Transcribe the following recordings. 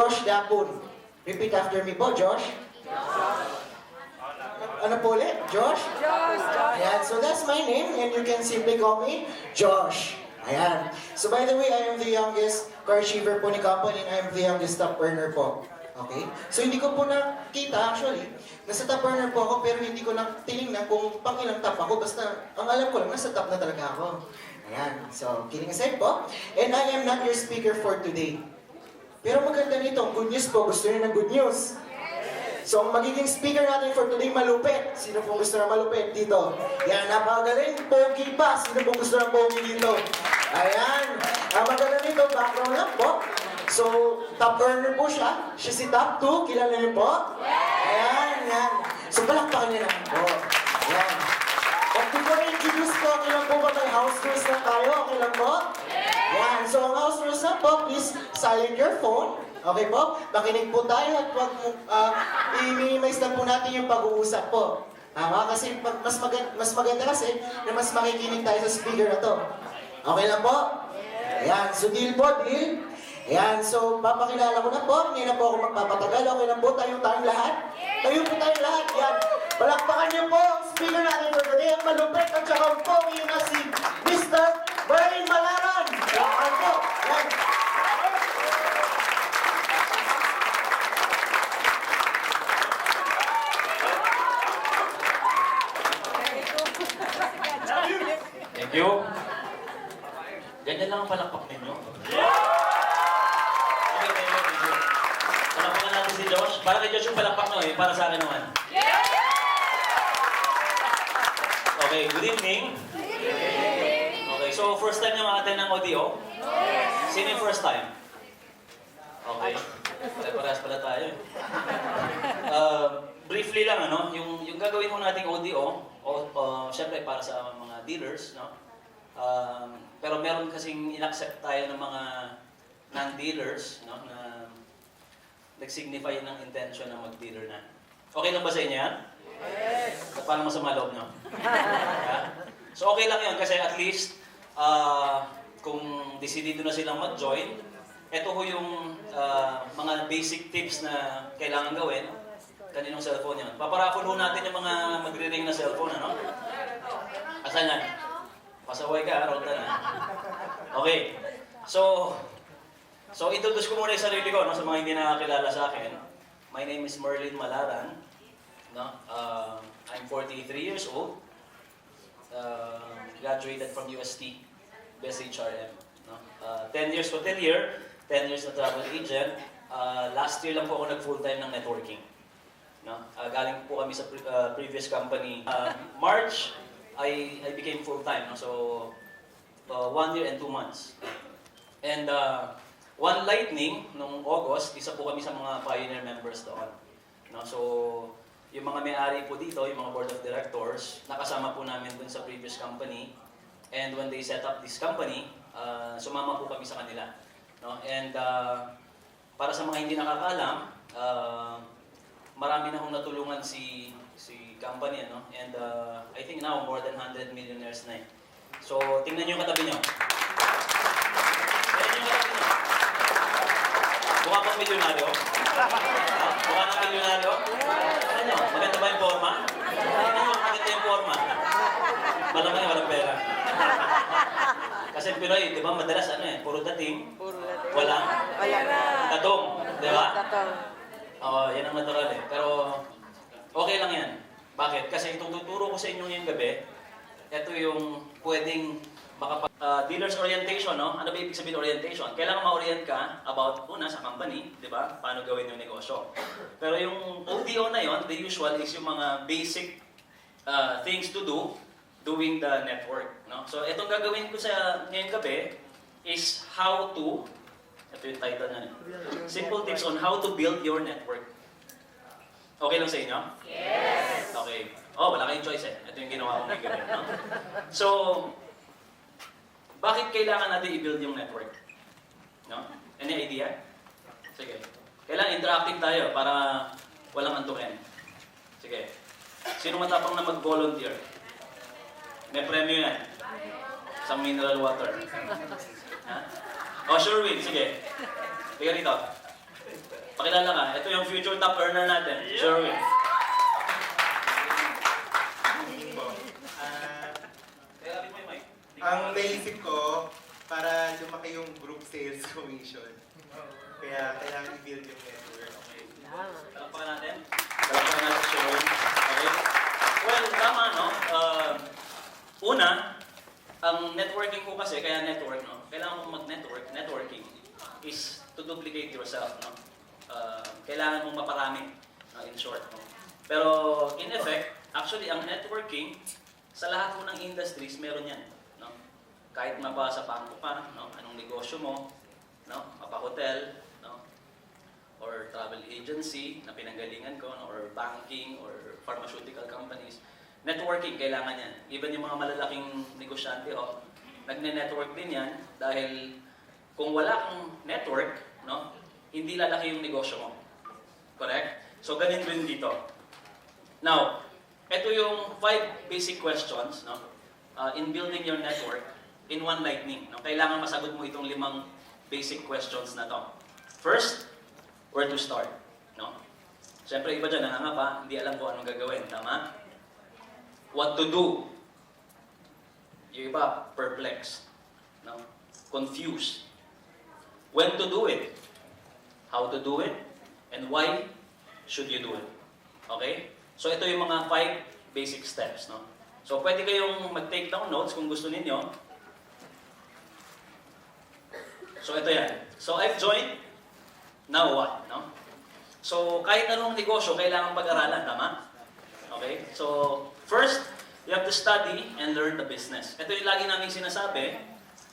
Josh Dapun. Repeat after me po, Josh. Ano po ulit? Josh? Ayan, so that's my name and you can simply call me Josh. Ayan. So by the way, I am the youngest car achiever po ni company and I am the youngest top earner po. Okay? So hindi ko po nakita actually. Nasa top earner po ako pero hindi ko na tinignan kung pang ilang top ako. Basta ang alam ko lang, nasa top na talaga ako. Ayan. So, kidding aside po. And I am not your speaker for today. Pero maganda nito, good news po. Gusto niyo ng good news? So, ang magiging speaker natin for today, malupit. Sino pong gusto na malupit dito? Yan, napakagaling. Pogi pa. Sino pong gusto na pogi dito? Ayan. Ang maganda nito, background lang po. So, top earner po siya. Siya si top 2. Kilala niyo po? Ayan, yan. So, palakpakan niyo lang po. Ayan. At before I introduce po, okay lang po ba may house rules na tayo? Okay lang po? Yan. So, ang house rules na po, please silent your phone. Okay po? Makinig po tayo at wag i-minimize lang po natin yung pag-uusap po. Tama? Kasi mas maganda kasi na mas makikinig tayo sa speaker na to. Okay lang po? Ayan. So, deal po, deal. Ayan. So, papakilala ko na po. Hindi na po ako magpapatagal. Okay lang po tayong lahat? Tayo po tayong lahat. Yan. Palakpakan niyo po ang speaker natin for today. Ang malupit at saka ang pogi na si Mr. Brian Malaran. Palakpakan po. Yan. Thank you. Ganyan lang ang palakpak ninyo. Okay, thank you. Palakpakan natin si Josh. Para kay Josh yung palakpak no para sa akin naman. Okay, good evening. Okay, so first time nyo makaten ng audio? Sino yung first time? Okay. Parehas pala tayo. Briefly lang, ano, yung gagawin mo nating audio, syempre para sa mga dealers, no? Pero meron kasing inaccept tayo ng mga non-dealers, no, na nag-signify ng intention na mag-dealer na. Okay lang ba sa inyo yan? Yes! Paano masama loob nyo? Yeah? So okay lang yun kasi at least kung decidido na silang mag-join, ito ho yung mga basic tips na kailangan gawin. Kaninong cellphone yun? Paparaffle ho natin yung mga magre-ring na cellphone, ano? Asan yan? Pasaway ka, round na. Okay. So introduce ko muna yung sarili ko, no, sa mga hindi nakakilala sa akin. My name is Merlin Malaran. No? I'm 43 years old. Graduated from UST, Best HRM. No? 10 years hotelier, 10 years na travel agent. Last year lang po ako nag-full-time ng networking. No? Galing po kami sa previous company. March, I became full-time. No? So, 1 year and 2 months. And one lightning, nung August, isa po kami sa mga pioneer members doon. No? So, yung mga may-ari po dito, yung mga board of directors, nakasama po namin dun sa previous company. And when they set up this company, sumama po kami sa kanila. No? And para sa mga hindi nakakaalam, marami na akong natulungan si company, ano? And I think now more than 100 millionaires na eh. So, tingnan niyo yung katabi niyo. Tingnan niyo yung katabi niyo. Mukha pang milyonaryo? Mukha ng milyonaryo? Ano nyo? Maganda ba yung forma? Tingnan nyo, maganda yung forma. Malamang yung walang pera. Kasi Pinoy, di ba, madalas ano eh, puro dating, walang tatong, di ba? Oo, yan ang natural eh. Pero, okay lang yan. Bakit? Kasi itong tuturo ko sa inyo ngayong gabi, ito yung pwedeng dealer's orientation, no? Ano ba ibig sabihin orientation? Kailangan ma-orient ka about, una, sa company, di ba? Paano gawin yung negosyo. Pero yung ODO na yon, the usual is yung mga basic things to do doing the network, no? So, itong gagawin ko sa ngayong gabi is how to, ito yung title na Simple Tips on How to Build Your Network. Okay lang sa inyo? Yes! Okay. Oh, wala kayong choice eh. Ito yung ginawa ko ngayong gabi, no? So, bakit kailangan natin i-build yung network? No? Any idea? Sige. Kailangan interactive tayo para walang antukin. Sige. Sino matapang na mag-volunteer? May premyo yan. Sa mineral water. Ha? Oh, sure win. Sige. Tiga rito. Pakilala ka. Ito yung future top earner natin, Sherwin. Kaya mo yung mic. Ang naisip ko, para lumaki yung group sales commission. Kaya kailangan i-build yung network. Palakpakan natin. Palakpakan natin si Sherwin. Okay? Well, tama, no? Una, ang networking ko kasi, kaya network, no? Kailangan mong mag-network. Networking is to duplicate yourself, no? Kailangan mong maparami, no? In short, no? Pero, in effect, actually, ang networking, sa lahat mo ng industries, meron yan, no? Kahit mapa sa bangko ka, no? Anong negosyo mo, no? Mapa-hotel, no? Or travel agency na pinanggalingan ko, no? Or banking, or pharmaceutical companies. Networking, kailangan yan. Even yung mga malalaking negosyante, nagne-network din yan dahil kung wala kang network, no, hindi lalaki yung negosyo mo. Correct? So, ganun din dito. Now, ito yung 5 basic questions, no, in building your network in one lightning. No? Kailangan masagot mo itong 5 basic questions na to. First, where to start? No? Siyempre, iba dyan, nangangapa, hindi alam kung anong gagawin. Tama? What to do? Yung iba, perplexed. No? Confused. When to do it? How to do it? And why should you do it? Okay? So ito yung mga 5 basic steps. No? So pwede kayong mag-take down notes kung gusto ninyo. So ito yan. So I've joined. Now what? No? So kahit anong negosyo, kailangan pag-aralan. Tama? Okay? So first, you have to study and learn the business. Ito yung lagi namin sinasabi,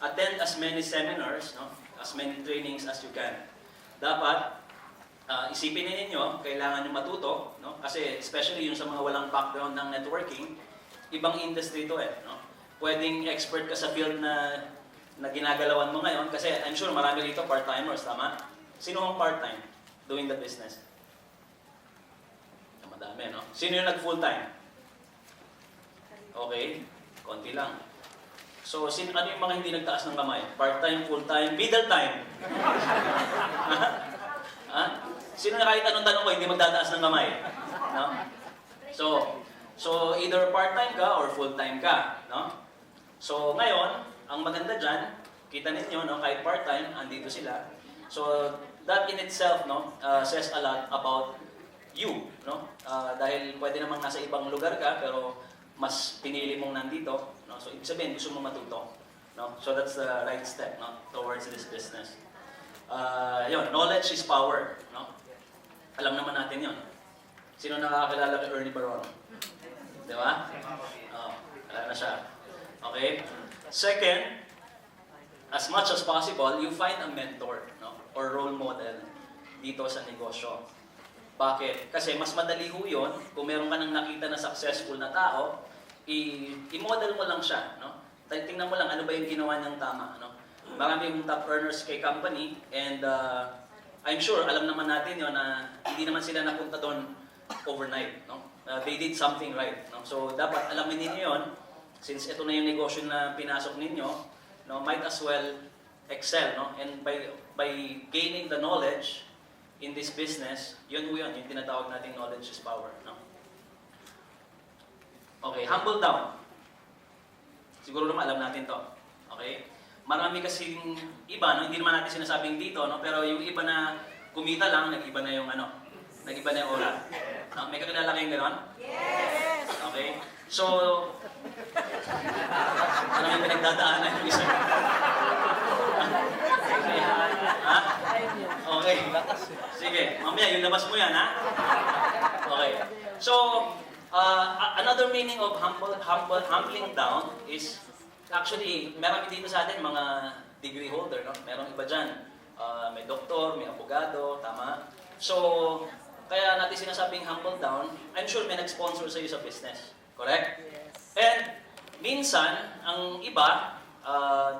attend as many seminars, no? As many trainings as you can. Dapat, isipin ninyo, kailangan nyo matuto, no? Kasi especially yung sa mga walang background ng networking, ibang industry to eh. No? Pwedeng expert ka sa field na ginagalawan mo ngayon, kasi I'm sure marami dito part-timers, tama? Sino ang part-time doing the business? Madami, no? Sino yung nag-full-time? Okay, konti lang. So, ano yung mga hindi nagtaas ng kamay? Part-time, full-time, middle time? Ha? Sino na kahit anong tanong ko, hindi magtataas ng kamay? No? So either part-time ka or full-time ka. No? So, ngayon, ang maganda dyan, kita ninyo, no, kahit part-time, andito sila. So, that in itself, no, says a lot about you, no? Dahil pwede namang nasa ibang lugar ka, pero mas pinili mong nandito, no? So ibig sabihin gusto mong matuto, no? So that's the right step, no, towards this business. Yun, knowledge is power, no? Alam naman natin yun. Sino nakakakilala kay Ernie Barone? Di ba? Alam na siya. Okay? Second, as much as possible, you find a mentor, no, or role model dito sa negosyo. Bakit? Kasi mas madali ho yun, kung meron ka nang nakita na successful na tao, i-model mo lang siya. No? Tingnan mo lang ano ba yung ginawa niyang tama. No? Marami yung top earners kay company, and I'm sure, alam naman natin yun na hindi naman sila napunta doon overnight. No? They did something right. No? So dapat alamin ninyo yun, since ito na yung negosyo na pinasok ninyo, no, might as well excel. No? And by gaining the knowledge in this business, yun yung tinatawag nating knowledge is power. No? Okay, humble down. Siguro naman alam natin to. Okay? Marami kasing iba, no? Hindi naman natin sinasabing dito, no? Pero yung iba na kumita lang, nag-iba na yung nag-iba na yung aura. No? May kakilala kayong gano'n? Yes! Okay? So, maraming pinagdadaanan yung isa. Okay. Ha? Okay. Sige, mamaya yung labas mo yan, ha? Okay. So, another meaning of humbling down is, actually, meron dito sa atin mga degree holder, no? Merong iba dyan. May doktor, may abogado, tama? So, kaya natin sinasabing humble down, I'm sure may nag-sponsor sa iyo sa business. Correct? Yes. And, minsan, ang iba,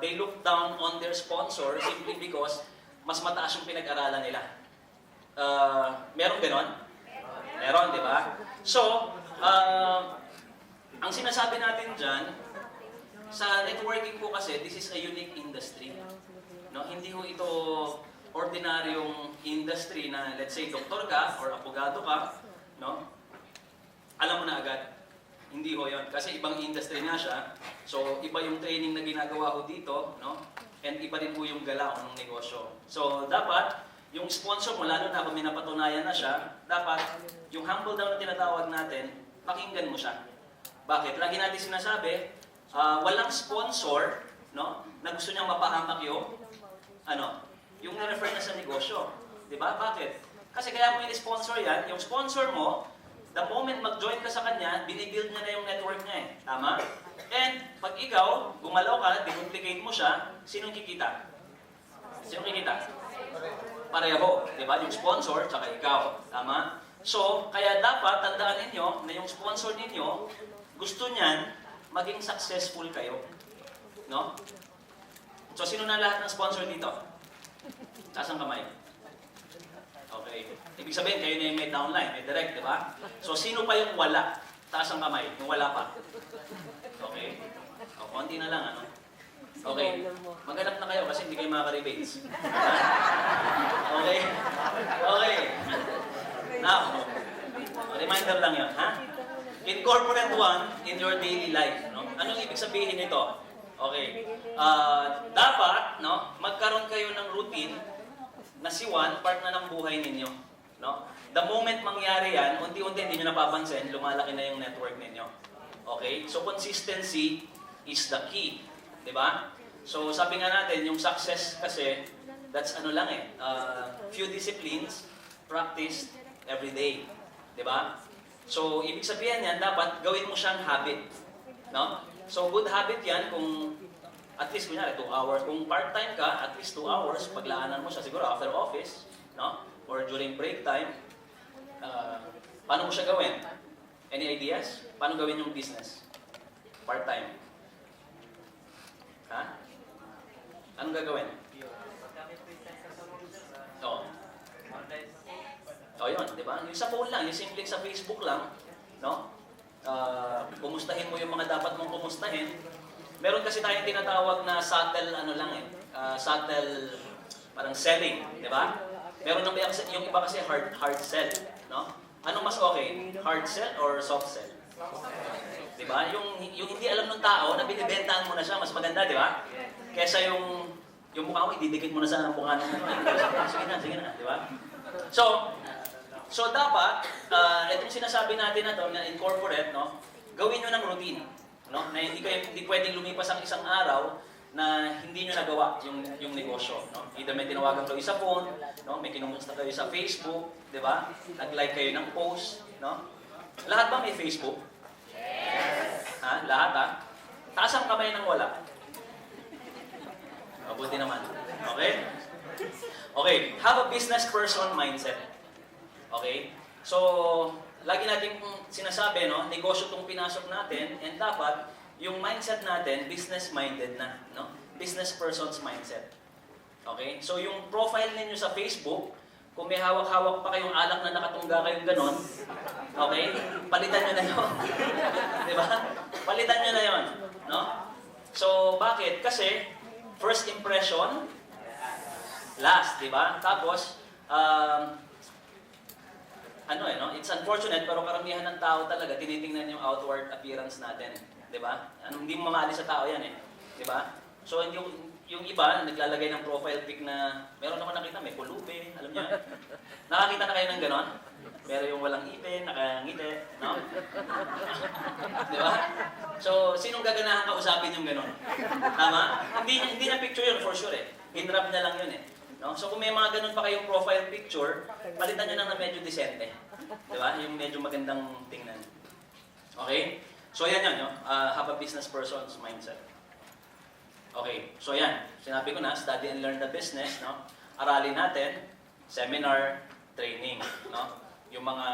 they look down on their sponsor simply because mas mataas yung pinag-aralan nila. Meron ganon? Meron, di ba? So, ang sinasabi natin dyan, sa networking po kasi, this is a unique industry. No? Hindi ho ito ordinaryong industry na, let's say, doktor ka or abogado ka, no? Alam mo na agad. Hindi ho yun. Kasi ibang industry nga siya. So, iba yung training na ginagawa ho dito, no? And iba rin po yung galaw ng negosyo. So, dapat, yung sponsor mo, lalo na kung may napatunayan na siya, dapat, yung humble down na tinatawag natin, pakinggan mo siya. Bakit? Lagi natin sinasabi, walang sponsor, no, na gusto niyang mapahamak yung, yung na-refer niya sa negosyo. Diba? Bakit? Kasi kaya mo in-sponsor yan, yung sponsor mo, the moment mag-join ka sa kanya, binibuild niya na yung network niya eh. Tama? And pag ikaw, gumalaw ka, dinuplicate mo siya, sinong kikita? Sinong kikita? Pareho. Diba? Yung sponsor, tsaka ikaw. Tama? So, kaya dapat tandaan ninyo na yung sponsor ninyo, gusto niyan maging successful kayo. No? So, sino na lahat ng sponsor dito? Taas ang kamay. Okay. Ibig sabihin, kayo na yung may downline, may direct, di ba? So, sino pa yung wala? Taas ang kamay, yung wala pa. Okay. O, konti na lang, ano? Okay. Maghanap na kayo kasi hindi kayo makaka-rebates. Okay? Okay. Now, reminder lang yun, ha? Incorporate one in your daily life. No? Anong ibig sabihin nito? Okay. Dapat, no, magkaroon kayo ng routine na si Juan, part na ng buhay ninyo. No? The moment mangyari yan, unti-unti hindi nyo napapansin, lumalaki na yung network ninyo. Okay? So, consistency is the key. Diba? So, sabi nga natin, yung success kasi, that's ano lang eh, few disciplines, practiced every day. Diba? So, ibig sabihin yan, dapat gawin mo siyang habit. No? So, good habit yan kung at least, kunyari, 2 hours. Kung part-time ka, at least 2 hours, paglaanan mo siya siguro after office, no? Or during break time. Paano mo siya gawin? Any ideas? Paano gawin yung business? Part-time. Ha? Anong gagawin? Oo. Yun, di ba? Yung sa phone lang, yung simple sa Facebook lang, no? Kumustahin mo yung mga dapat mong kumustahin. Meron kasi tayong tinatawag na subtle, subtle, parang selling, di ba? Meron naman yung iba kasi hard sell, no? Ano mas okay? Hard sell or soft sell? Di ba? Yung hindi alam ng tao na binibentahan mo na siya, mas maganda, di ba? Kesa yung mukha mo, ididikit mo na sa mukha ng sige na, di ba? So dapat, itong sinasabi natin na to, na incorporate, no? Gawin nyo ng routine. No? Na hindi pwedeng lumipas ang isang araw na hindi nyo nagawa yung negosyo. No? Either may tinawagan kayo sa phone, no? May kinumusta kayo sa Facebook, di ba? Nag-like kayo ng post. No? Lahat ba may Facebook? Yes! Ha? Lahat ha? Taas ang kamay ng wala. Mabuti naman. Okay? Okay, have a business person mindset. Okay? So, lagi natin sinasabi, no, negosyo itong pinasok natin, and dapat yung mindset natin, business-minded na, no? Business person's mindset. Okay? So, yung profile ninyo sa Facebook, kung may hawak-hawak pa kayong alak na nakatungga kayong ganon, okay? Palitan nyo na yun. Di ba? Palitan nyo na yun. No? So, bakit? Kasi, first impression, last, di ba? Tapos, no? It's unfortunate, pero karamihan ng tao talaga, tinitingnan yung outward appearance natin. Di ba? Hindi mo mamali sa tao yan eh. Di ba? So, yung iba, naglalagay ng profile pic na, meron naman nakita, may pulubi, alam niyo. Nakakita na kayo ng ganon? Pero yung walang ipin, nakangiti, no? Di ba? So, sinong gaganahan kausapin yung ganon? Tama? Hindi na picture yun, for sure eh. In-wrap na lang yun eh. No? So, kung may mga ganun pa kayong profile picture, palitan nyo na medyo decente. Di ba? Yung medyo magandang tingnan. Okay? So, yan yun. No? Have a business person's mindset. Okay. So, yan. Sinabi ko na, study and learn the business. No? Aralin natin, seminar, training. No? Yung mga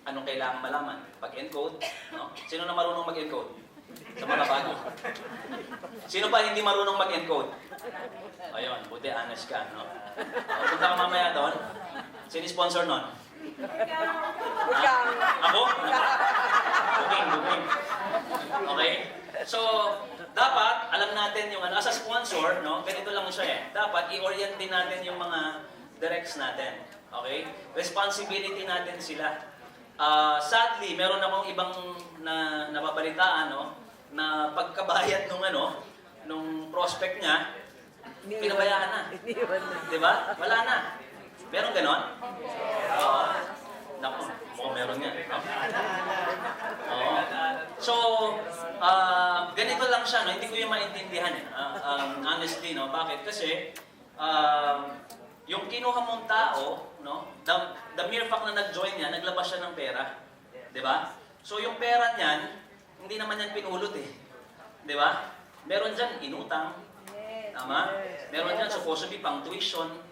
anong kailangan malaman. Pag-encode. No? Sino na marunong mag-encode? Sa mga bago. Sino pa hindi marunong mag-encode? Ayun, buti honest ka, no? Punta ka mamaya doon. Sino sponsor nun? Ako? Booking. Okay? So, dapat, alam natin yung ano. As a sponsor, no, ganito lang siya eh. Dapat i-orient din natin yung mga directs natin. Okay? Responsibility natin sila. Sadly, meron akong ibang napabalitaan, no, na pagkabayad nung prospect niya, pinabayaan na. Di ba? Wala na. Meron ganon? Oo. Naku, mukhang meron nga. No? Oo. So, ganito lang siya, no? Hindi ko yung maintindihan eh. Honestly, no? Bakit? Kasi, yung kinuha mong tao, no? The mere fact na nag-join niya, naglabas siya ng pera. Di ba? So, yung pera niyan, hindi naman yan pinulot eh. Di ba? Meron dyan inutang. Tama? Meron dyan supposed to be pang tuition.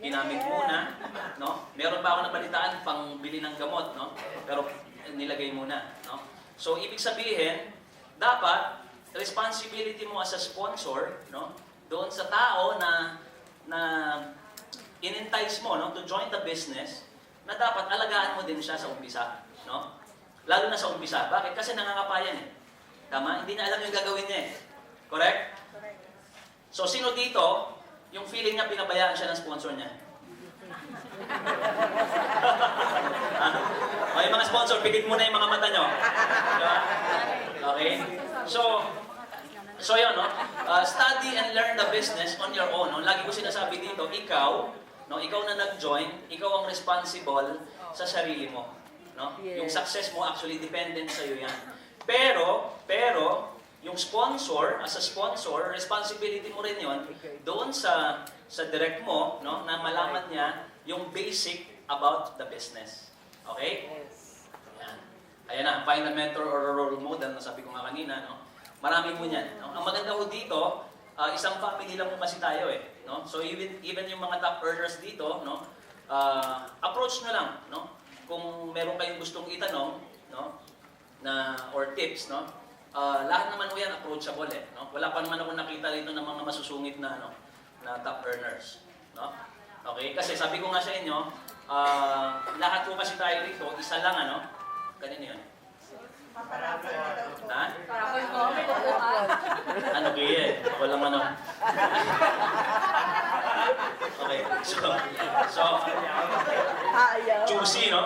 Ginamit muna, no? Meron pa ako nabalitaan pang bili ng gamot, no? Pero nilagay muna, no? So ibig sabihin, dapat responsibility mo as a sponsor, no? Doon sa tao na in-entice mo, no, to join the business, na dapat alagaan mo din siya sa umpisa, no? Lalo na sa umpisa. Bakit? Kasi nangangapayan eh. Tama? Hindi niya alam yung gagawin niya eh. Correct? So sino dito yung feeling niya pinabayaan siya ng sponsor niya? Okay, mga sponsor, pigit muna yung mga mata nyo. Diba? Okay? So yun, no? Study and learn the business on your own. No? Lagi ko sinasabi dito, ikaw na nag-join, ikaw ang responsible sa sarili mo. No? Yung success mo actually dependent sa'yo yan. Pero, yung sponsor, as a sponsor, responsibility mo rin yon doon sa direct mo, no, na malaman niya yung basic about the business. Okay? Ayan. Ayan na, find a mentor or a role model, na sabi ko nga kanina, no? Marami mo niyan. No? Ang maganda ko dito, isang family lang mo kasi tayo eh. No? So even yung mga top earners dito, no, approach nyo lang. No? Kung meron kayong gustong itanong, no, or tips, no, lahat naman po yan approachable eh. No? Wala pa naman ako nakita rito ng mga masusungit na top earners. No? Okay? Kasi sabi ko nga sa inyo, lahat po kasi tayo rito, isa lang kanino yun? Ha? Ano kaya eh? Ako lang Okay. So, juicy, no?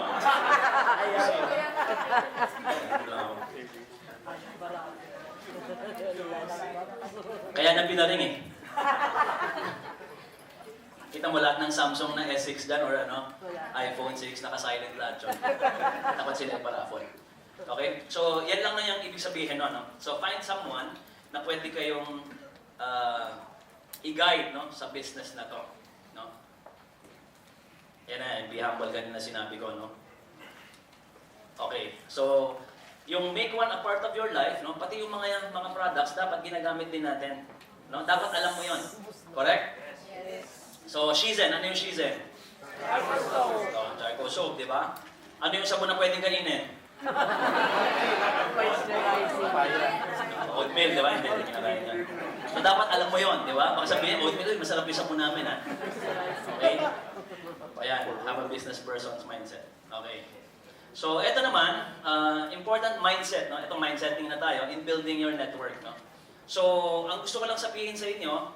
Kaya na pinaring eh. Kita mo lahat ng Samsung na S6 dyan or iPhone 6 naka-silent lahat yun. Takot sila yung paraphone. Okay? So, yan lang na yung ibig sabihin, no? So, find someone na pwede kayong i-guide, no, sa business na to. No? Yan na, be humble kanina sinabi ko, no? Okay. So, yung make one a part of your life, no, pati yung mga products, dapat ginagamit din natin. No? Dapat alam mo yon. Correct? Yes. So, Shizen. Ano yung Shizen? Charcoal soap, di ba? Ano yung sabon na pwedeng kainin? Oatmeal, di ba? Hindi kinakain yan. So, dapat alam mo yon, di ba? Baka sabihin, oatmeal, masarap yung sabon namin, ha? Okay? Ayan, have a business person's mindset. Okay. So, ito naman, important mindset, no? Itong mindsetting na tayo in building your network, no? So, ang gusto ko lang sabihin sa inyo,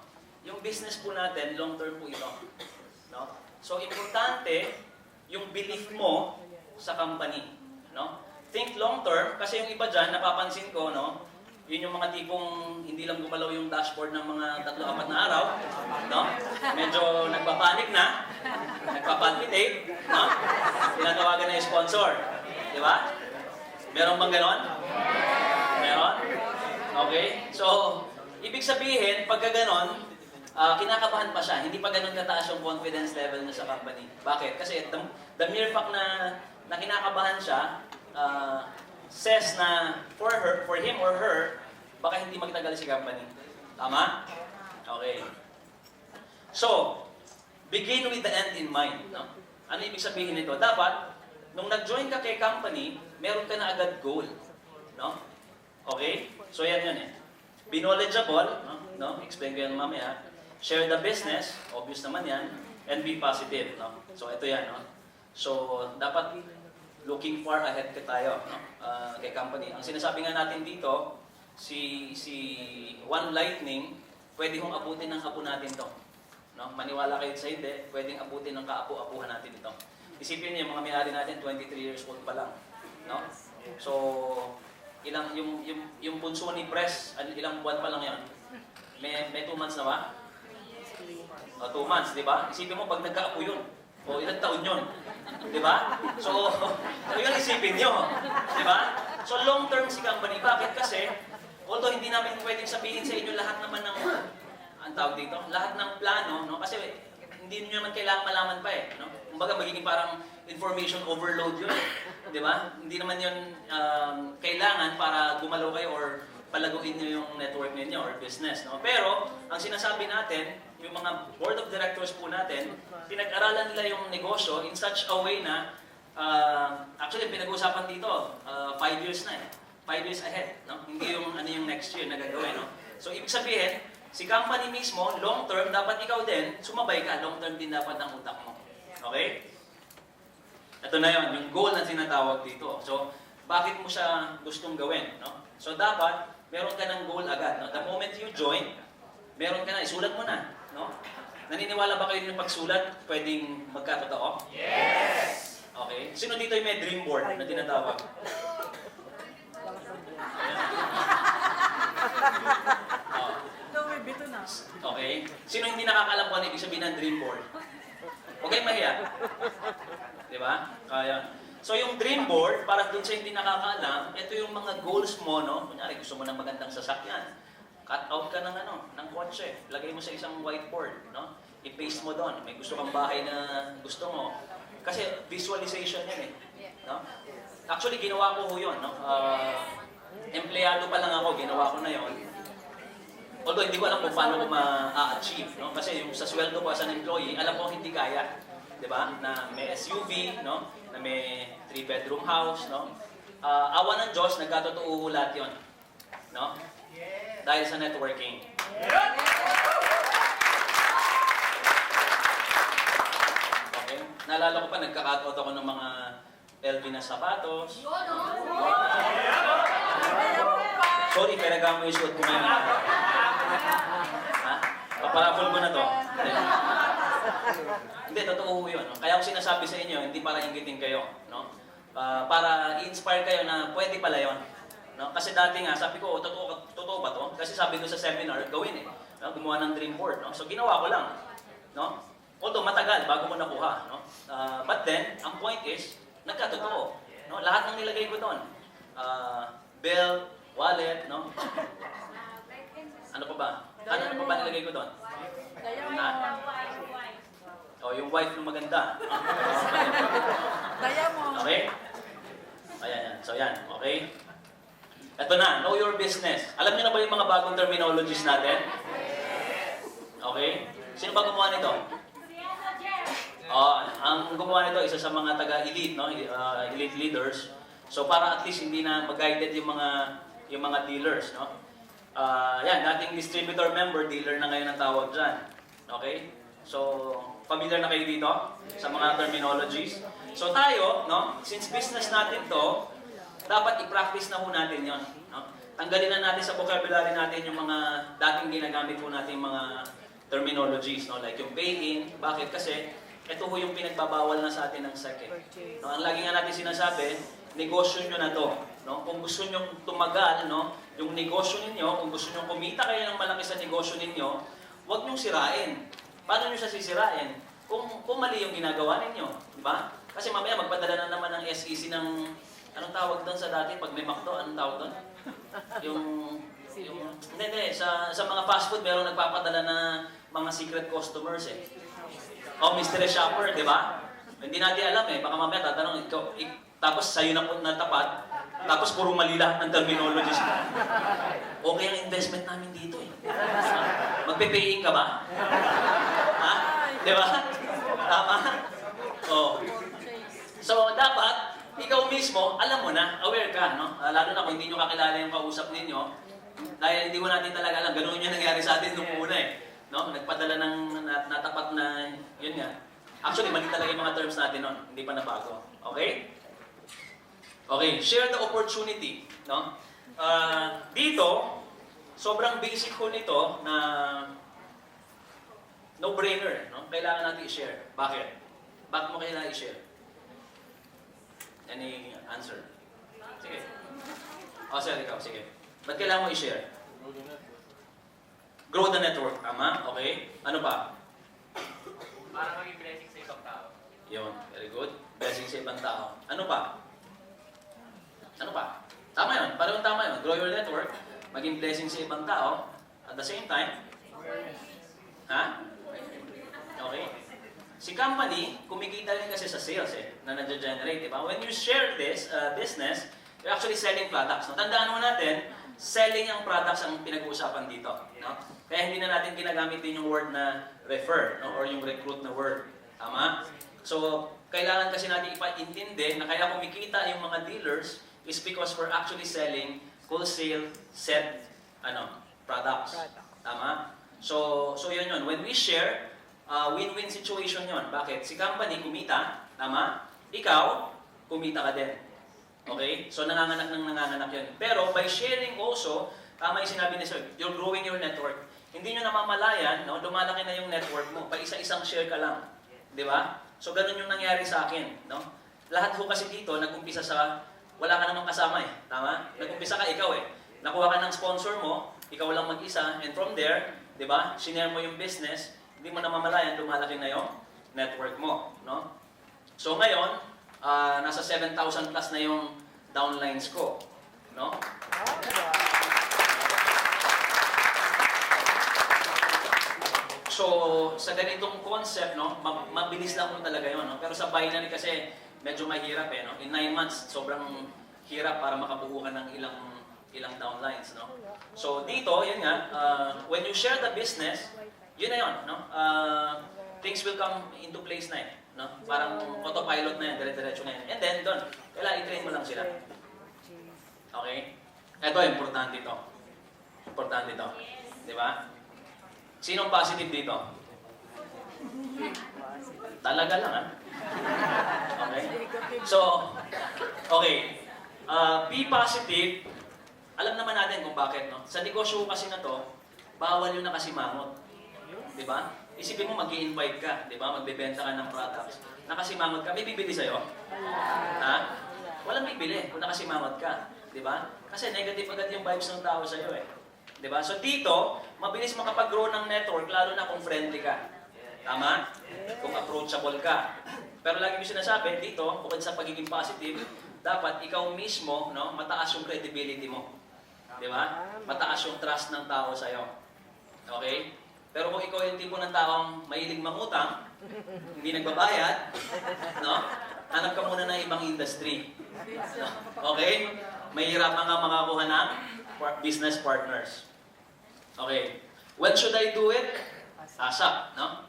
yung business po natin, long-term po ito. No? So, importante yung belief mo sa company. No? Think long-term, kasi yung iba dyan, napapansin ko, no? Yun yung mga tipong hindi lang gumalaw yung dashboard ng mga 3-4 na araw. No? Medyo nagpapanik na, nagpapalpitate, no? Tinatawagan na yung sponsor. Di ba? Meron bang ganon? Meron? Okay? So, ibig sabihin, pagka ganon, kinakabahan pa siya. Hindi pa ganun kataas yung confidence level niya sa company. Bakit? Kasi the mere fact na kinakabahan siya, says na for him or her, baka hindi magtagal si company. Tama? Okay. So, begin with the end in mind. No? Ano ibig sabihin nito? Dapat, nung nag-join ka kay company, meron ka na agad goal. No? Okay? So, yan yun eh. Be knowledgeable, no? Explain ko yan mamaya. Share the business, obvious naman yan, and be positive, no? So, ito yan, no? So, dapat looking far ahead ka tayo, no? Kay company. Ang sinasabi nga natin dito, si One Lightning, pwede hong abutin ng apo natin to. No? Maniwala kayo sa hindi, pwedeng abutin ng kaapo-apuhan natin ito. Isipin niyo, yung mga may-ari natin, 23 years old pa lang. No? So, yung bunso ni Pres, ilang buwan pa lang yan? May 2 months na ba? 2 months, di ba? Isipin mo, pag nagkaapo yun, o ilang taon yun, di ba? So, yun isipin nyo, di ba? So, long-term si company. Bakit? Kasi, although hindi namin pwedeng sabihin sa inyo lahat naman ng, ang tawag dito, lahat ng plano, no? Kasi hindi niyo naman kailangan malaman pa eh, no? Kumbaga, magiging parang information overload yun, di ba? Hindi naman yun kailangan para gumalaw kayo or palaguin niyo yung network ninyo or business, no? Pero, ang sinasabi natin, yung mga board of directors po natin, pinag-aralan nila yung negosyo in such a way na, actually, pinag-uusapan dito, 5 years na eh. 5 years ahead, no? Hindi yung ano yung next year na gagawin, no? So, ibig sabihin, si company mismo, long term, dapat ikaw din, sumabay ka, long term din dapat ang utak mo. Okay? Ito na yon, yung goal na tinatawag dito. So, bakit mo siya gustong gawin, no? So, dapat, meron ka ng goal agad, no? The moment you join, meron ka na, isulat mo na, no? Naniniwala ba kayo yung pagsulat, pwedeng magkatotoo? Yes! Okay. Sino dito yung may dream board na tinatawag? Okay. Sino hindi nakakalam kung ano ibig sabihin ng dream board? Huwag kayong mahiya. Di ba? Kaya. So yung dream board, para dun sa hindi nakakaalam, ito yung mga goals mo, no? Kunyari, gusto mo ng magandang sasakyan. Cut out ka ng ng kotse. Lagay mo sa isang whiteboard, no? I-paste mo doon. May gusto kang bahay na gusto mo. Kasi visualization yan eh. No? Actually, ginawa ko yun, no? Empleyado pa lang ako, ginawa ko na yon. Although hindi ko alam kung paano ko ma-achieve, no? Kasi yung sa sweldo ko as an employee, alam ko hindi kaya, 'di ba? Na may SUV, no? Na may 3-bedroom house, no? Awa ng Diyos, nagkatotoo lahat 'yon, no? Dahil sa networking. Okay? Naalala ko pa, nagka-cut out ako ng mga LV na sapatos. Sorry, pero mo yung suot ko ngayon. Ha? Paparapol ko na to. Hindi, totoo yun. No? Kaya ako sinasabi sa inyo, hindi para inggitin kayo. No? Para i-inspire kayo na pwede pala yun. No? Kasi dati nga, sabi ko, totoo ba to? Kasi sabi ko sa seminar, gawin eh. No? Gumawa ng dream board. No? So ginawa ko lang. No? Although matagal bago mo nakuha. No? But then, ang point is, nagkatotoo. No? Lahat ng nilagay ko doon. Bell, wallet, no? Ano pa ba? Ano pa ba nilagay ko doon? Oh, yung wife ng maganda. Okay? Ayan, yan. So, yan. Okay? Ito na. Know your business. Alam niyo na ba yung mga bagong terminologies natin? Okay? Sino ba gumawa nito? Ang gumawa nito, isa sa mga taga-elite, no? Elite leaders. So, para at least hindi na mag-guided yung mga dealers, no? Yan, dating distributor member, dealer na ngayon ang tawag dyan. Okay? So, familiar na kayo dito sa mga terminologies? So tayo, no, since business natin to, dapat i-practice na ho natin yon, no? Tanggalin na natin sa vocabulary natin yung mga dating ginagamit po natin mga terminologies, no? Like yung pay-in. Bakit? Kasi ito ho yung pinagbabawal na sa atin ng SEC. No? Ang lagi nga natin sinasabi, negosyo nyo na to. No? Kung gusto nyo tumagal, no, yung negosyo ninyo, kung gusto nyo kumita kayo ng malaki sa negosyo ninyo, huwag nyong sirain. Paano nyo siya sisirain? Kung mali yung ginagawa ninyo. Di ba? Kasi mamaya magpadala na naman ng SEC ng, anong tawag doon sa dati? Pag may McDo, anong tawag doon? Hindi, sa mga fast food, meron nagpapadala na mga secret customers eh. O, mystery shopper, di ba? Hindi natin alam eh. Baka mamaya tatanong, tapos sa'yo na po natapat, tapos puro mali lahat ng terminologies mo. Okay ang investment namin dito eh. Magpe-paying ka ba? Ha? Di ba? Tama? Oh. So, dapat, ikaw mismo, alam mo na, aware ka, no? Lalo na kung hindi nyo kakilala yung kausap ninyo, dahil hindi mo natin talaga alam, ganun yung nangyari sa atin nung una eh. No? Nagpadala ng natapat na, yun nga. Actually, mali talaga yung mga terms natin nun. Hindi pa nabago. Okay? Okay, share the opportunity. No? Dito, sobrang basic ho nito na no-brainer, no? Kailangan natin i-share. Bakit? Bakit mo kailangan i-share? Any answer? Sige. O, sir, ikaw. Sige. Ba't kailangan mo i-share? Grow the network. Tama? Okay. Ano pa? Para maging blessing sa ibang tao. Yun. Very good. Blessing sa ibang tao. Ano pa? Ano pa? Tama yun. Parang tama yun. Grow your network. Maging blessing sa ibang tao. At the same time, ha? Okay. Si company, kumikita rin kasi sa sales na nag-generate, di ba? When you share this business, you're actually selling products. No? Tandaan mo natin, selling ang products ang pinag-uusapan dito. No? Kaya hindi na natin ginagamit din yung word na refer, no? Or yung recruit na word. Tama? So, kailangan kasi natin ipaintindi na kaya kumikita yung mga dealers is because we're actually selling wholesale set products. Tama? So yun. When we share, win-win situation yon. Bakit? Si company kumita, tama? Ikaw, kumita ka din. Okay? So nanganganak yun. Pero by sharing also, tama yung sinabi ni Sir, you're growing your network. Hindi nyo namamalayan, no? Lumalaki na yung network mo. Pa isa-isang share ka lang. Di ba? So ganun yung nangyari sa akin. No? Lahat ho kasi dito, nag-umpisa sa, wala ka namang kasama eh. Tama? Nag-umpisa ka ikaw eh. Nakuha ka ng sponsor mo, ikaw lang mag-isa, and from there, di ba, sinare mo yung business, hindi mo namamalayan, lumalaki na yung network mo. No? So ngayon, nasa 7,000 plus na yung downlines ko. No? So, sa ganitong concept, no, mabilis lang mo talaga yun. No? Pero sa binary kasi, medyo mahirap eh. No? In 9 months, sobrang hirap para makabuo ka ng ilang downlines. No? So dito, yun nga, when you share the business, yun na yun. No? Things will come into place na eh. No? Parang autopilot na yan, dire-diretso na yan. And then, doon, kailangan i-train mo lang sila. Okay? Ito, importante ito. Importante ito. Di ba? Sinong positive dito? Talaga lang, ha? Okay? So, okay. Be positive. Alam naman natin kung bakit, no? Sa negosyo kasi na to, bawal yun na kasimangot. Di ba? Isipin mo, mag-i-invite ka, di ba? Magbebenta ka ng products. Nakasimangot ka, may bibili sa'yo? Ha? Walang bibili kung nakasimangot ka. Di ba? Kasi negative agad yung vibes ng tao sa'yo eh. Di ba? So dito, mabilis makapag-grow ng network, lalo na kung friendly ka. Tama? Kung approachable ka. Pero lagi ko sinasabi, dito, bukod sa pagiging positive, dapat ikaw mismo, no, mataas yung credibility mo. Di ba? Mataas yung trust ng tao sa'yo. Okay? Pero kung ikaw yung tipo ng taong mahilig mangutang, hindi nagbabayad, no? Hanap ka muna ng ibang industry. No? Okay? Mahirapan ka makakuha ng business partners. Okay. When should I do it? ASAP, no?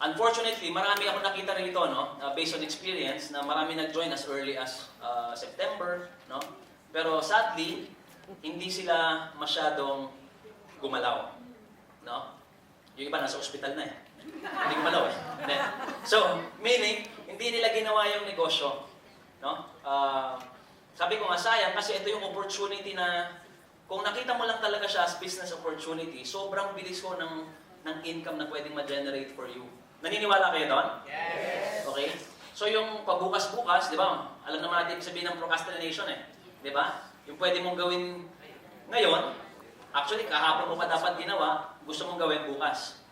Unfortunately, marami ako nakita rito, no? Based on experience, na marami nag-join as early as September, no? Pero sadly, hindi sila masyadong gumalaw, no? Yung iba nasa ospital na eh. Hindi gumalaw eh. So, meaning, hindi nila ginawa yung negosyo, no? Sabi ko nga, sayang kasi ito yung opportunity na kung nakita mo lang talaga siya as business opportunity, sobrang bilis ko ng income na pwedeng ma-generate for you. Naniniwala kayo doon? Yes! Okay? So yung pagbukas-bukas, di ba? Alam naman natin sabihin ng procrastination eh. Di ba? Yung pwede mong gawin ngayon, actually kahapon mo pa dapat ginawa, gusto mong gawin bukas.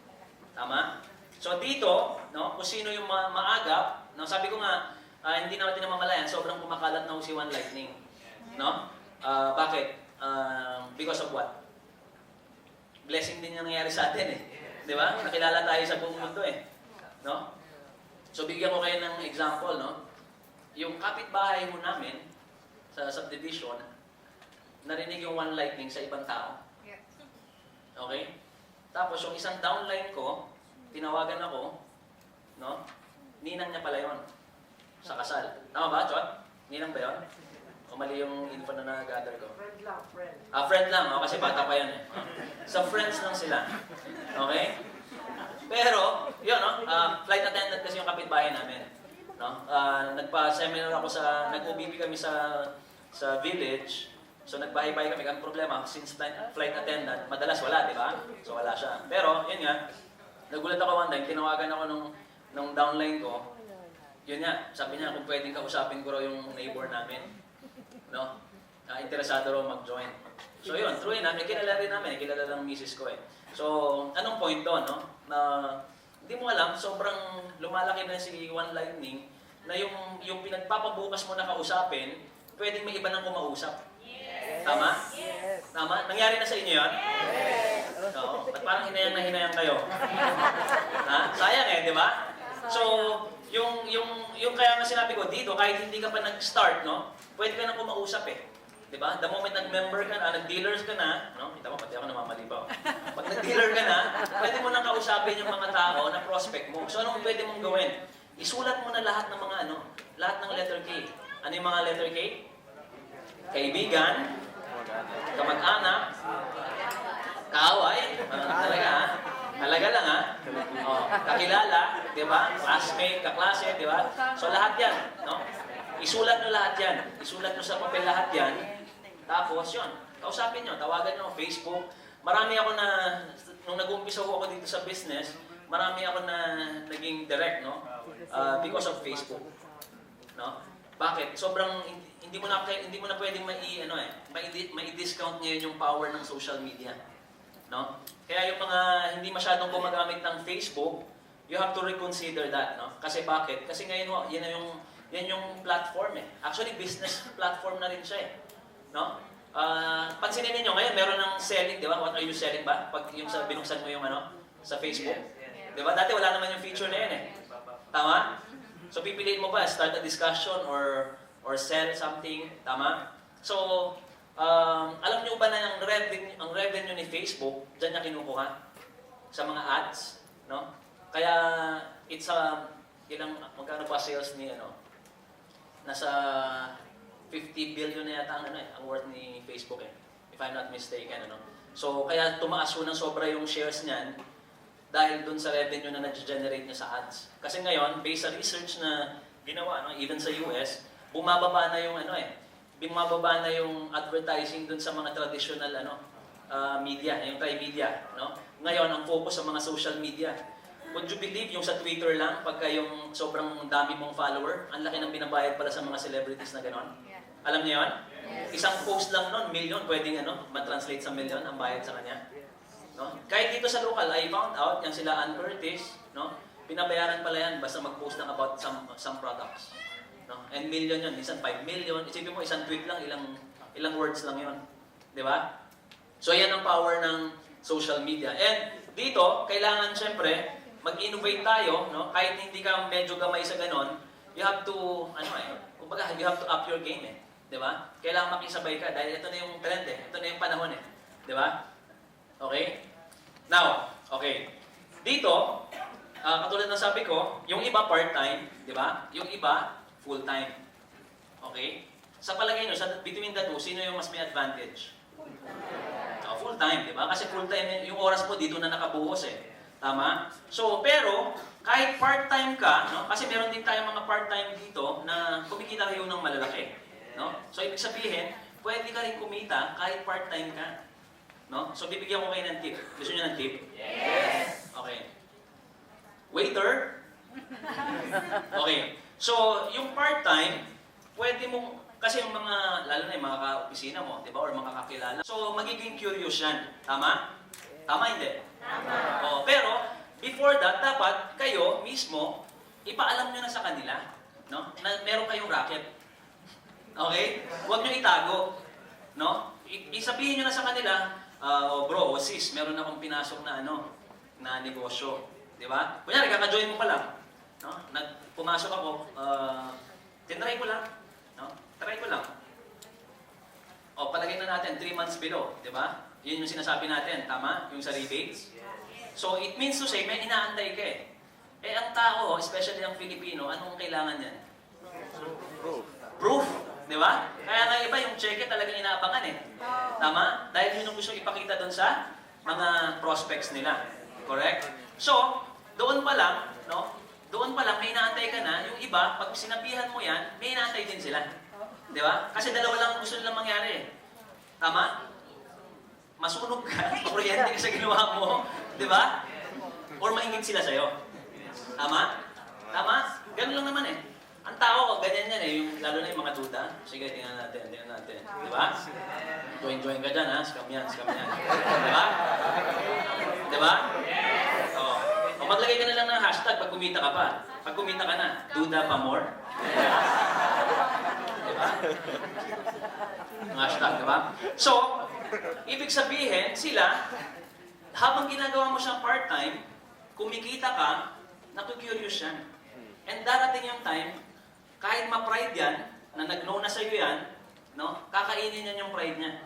Tama? So dito, no, kung sino yung maagap, no, sabi ko nga, hindi natin namamalayan, sobrang kumakalat na si One Lightning. No? Bakit? Because of what? Blessing din yung nangyayari sa atin eh. Di ba? Nakilala tayo sa buong mundo eh. No? So bigyan ko kayo ng example, no? Yung kapitbahay mo namin sa subdivision, narinig yung One Lightning sa ibang tao. Okay? Tapos yung isang downline ko, tinawagan ako, no? Ninang niya pala yun. Sa kasal. Tama ba, Chot? Ninang ba yun? O mali yung info na nag-gather ko? Friend lang, friend. Friend lang, kasi bata pa yan eh. Sa friends lang sila. Okay? Pero, yun, no? Flight attendant kasi yung kapitbahay namin. No? Nagpa-seminar ako nag-OBP kami sa village. So nagbahay-bahay kami. Ang problema, since flight attendant, madalas wala, di ba? So wala siya. Pero, yun nga, nagulat ako one time, tinawagan ako nung downline ko. Yun nga, sabi niya kung pwedeng kausapin ko raw yung neighbor namin. No? Interesado raw mag-join. So yun, true enough, kilala rin namin, kilala ng misis ko eh. So, anong point doon, no? Na hindi mo alam, sobrang lumalaki na si One Lightning na yung pinagpapabukas mo na kausapin, pwedeng may iba nang kumausap. Tama? Tama? Nangyari na sa inyo yan? Oo. Ba't parang hinayang kayo? Ha? Sayang eh, di ba? So, yung kaya nga sinabi ko dito, kahit hindi ka pa nag-start, no? Pwede ka nang kumausap eh. Di ba? The moment nag-member ka na, nag-dealers ka na, no? Kita mo, pati ako namamali pa. Pag nag-dealer ka na, pwede mo nang kausapin yung mga tao na prospect mo. So, anong pwede mong gawin? Isulat mo na lahat ng mga lahat ng letter K. Ano yung mga letter K? Kaibigan, kamag-anak, kaaway, talaga ha? Talaga lang ha? Oh, kakilala, di ba? Classmate, kaklase, di ba? So lahat yan, no? Isulat nyo lahat yan. Isulat nyo sa papel lahat yan. Tapos yun, kausapin nyo, tawagan nyo, Facebook. Marami ako na, nung nag-umpisa ako dito sa business, marami ako na naging direct, no? Because of Facebook. No? Bakit? Sobrang hindi mo na pwedeng mai-discount ngayon yung power ng social media. No? Kaya yung mga hindi masyadong gumagamit ng Facebook, you have to reconsider that, no? Kasi bakit? Kasi ngayon yan yung platform eh. Actually business platform na rin siya eh. No? Pansinin niyo ngayon meron ng selling, di ba? What are you selling ba? Pag yung binuksan mo yung sa Facebook. Di ba? Dati wala naman yung feature na yan eh. Tama? So pipiliin mo ba start a discussion or sell something, tama? So alam niyo ba na ang revenue ni Facebook diyan niya kinukuha sa mga ads, no? Kaya it's magkano pa sales ni nasa 50 billion na yata ang worth ni Facebook eh, if I'm not mistaken, So kaya tumaas ng sobra yung shares niyan dahil dun sa revenue na nag-generate niya sa ads. Kasi ngayon, based sa research na ginawa, even sa US, bumababa na yung bumababa na yung advertising dun sa mga traditional media, yung tri-media, no? Ngayon, ang focus sa mga social media. Would you believe yung sa Twitter lang, pagka yung sobrang dami mong follower, ang laki ng binabayad pala sa mga celebrities na ganon? Alam niyo yun? Yes. Isang post lang nun, million, pwedeng ma-translate sa million ang bayad sa kanya. No? Kahit dito sa local, I found out, yan sila Ann Curtis, no? Pinabayaran pala yan basta mag-post lang about some products. No? And million yun, minsan 5 million. Isipin mo, isang tweet lang, ilang words lang yun. Di ba? So yan ang power ng social media. And dito, kailangan syempre, mag-innovate tayo, no? Kahit hindi ka medyo gamay sa ganon, you have to, kumbaga, you have to up your game eh. Di ba? Kailangan makisabay ka dahil ito na yung trend eh. Ito na yung panahon eh. Di ba? Okay? Now, okay. Dito, katulad ng sabi ko, yung iba part-time, di ba? Yung iba, full-time. Okay? Sa palagay nyo, between the two, sino yung mas may advantage? Full-time, di ba? Kasi full-time, yung oras mo dito na nakabuhos eh. Tama? So, pero, kahit part-time ka, no? Kasi meron din tayong mga part-time dito na kumikita kayo ng malalaki. No? So, ibig sabihin, pwede ka rin kumita kahit part-time ka. No? So, bibigyan ko kayo ng tip. Gusto nyo ng tip? Yes! Okay. Waiter? Okay. So, yung part-time, pwede mong, kasi yung mga, lalo na yung mga ka-opisina mo, di ba? Or mga kakilala. So, magiging curious yan. Tama? Tama hindi? Tama. Pero, before that, dapat kayo mismo, ipaalam nyo na sa kanila, no? Na meron kayong racket. Okay? Huwag nyo itago. No? Isabihin nyo na sa kanila, bro, sis, meron akong pinasok na na negosyo. Di ba? Kunyari, kaka-join mo pa lang. No? Pumasok ako, tinry ko lang. No? Try ko lang. O, palagay na natin, 3 months below. Di ba? Yun yung sinasabi natin, tama? Yung sa rebates. So, it means to say, may inaantay ka eh. Eh, ang tao, especially ang Filipino, anong kailangan yan? Proof. Di ba? Kaya nga iba, yung cheque talagang inaabangan eh. Tama? Dahil yun yung gusto ipakita doon sa mga prospects nila. Correct? So, doon pa lang, no? Doon pa lang, may inaantay ka na. Yung iba, pag sinabihan mo yan, may inaantay din sila. Di ba? Kasi dalawa lang gusto nilang mangyari eh. Tama? Masunog ka, makuryente ka sa ginawa mo, di ba? Or maingit sila sa'yo. Tama? Tama? Ganun lang naman eh. Ang tao, ganyan yan eh, yung, lalo na yung mga duda. Sige, tingnan natin. Di ba? Join ka dyan ha, scam yan. Di ba? Di ba? O maglagay ka na lang ng hashtag pag kumita ka pa. Pag kumita ka na, duda pa more. Di ba? Ang hashtag, di ba? So, ibig sabihin, sila, habang ginagawa mo siyang part-time, kumikita ka, naku-curious yan. And darating yung time, kahit ma-pride yan, na nag-know na sa'yo yan, no? Kakainin yan yung pride niya.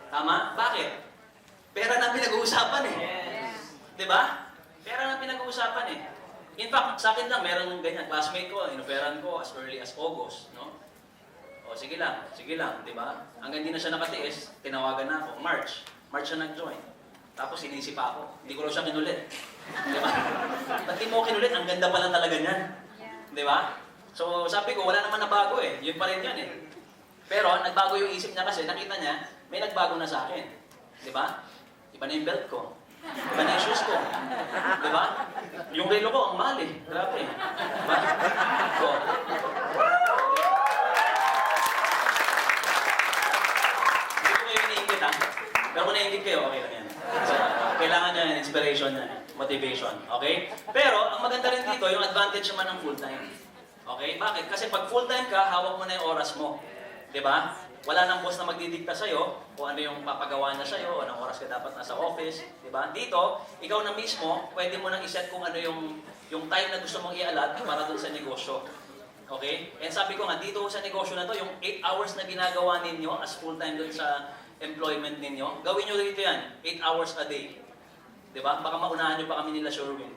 Tama? Bakit? Pera na pinag-uusapan eh. Di ba? Pera na pinag-uusapan eh. In fact, sa akin lang, meron ganyan. Classmate ko, inoferan ko as early as August, no? O, sige lang, di ba? Hanggang di na siya nakatiis, tinawagan na ako. March siya nag-join. Tapos sinisip pa ako. Hindi ko raw siya kinulit. Di ba? Ba't di mo kinulit? Ang ganda pa lang talaga niyan. Di ba? So, sabi ko, wala naman na bago eh. Yun pa rin yan eh. Pero, nagbago yung isip niya kasi nakita niya, may nagbago na sa akin. Di ba? Iba na yung belt ko. Iba na yung shoes ko. Di ba? Yung relo ko, ang mahal eh. Grabe. Di ba? So, hindi ko kayo iniingit ha. Pero kung naiingit kayo, okay lang yan. So, kailangan niya yung inspiration niya, motivation. Okay? Pero, ang maganda rin dito, yung advantage naman ng full-time. Okay? Bakit? Kasi pag full-time ka, hawak mo na yung oras mo. Diba? Wala nang boss na magdidikta sa'yo kung ano yung papagawa niya sa'yo, anong oras ka dapat nasa office. Diba? Dito, ikaw na mismo, pwede mo nang iset kung ano yung time na gusto mong i-allot para dun sa negosyo. Okay? And sabi ko nga, dito sa negosyo na to, yung 8 hours na ginagawa ninyo as full-time dun sa employment ninyo, gawin nyo dito yan, 8 hours a day. Diba? Baka maunahan nyo pa kami nila Sherwin.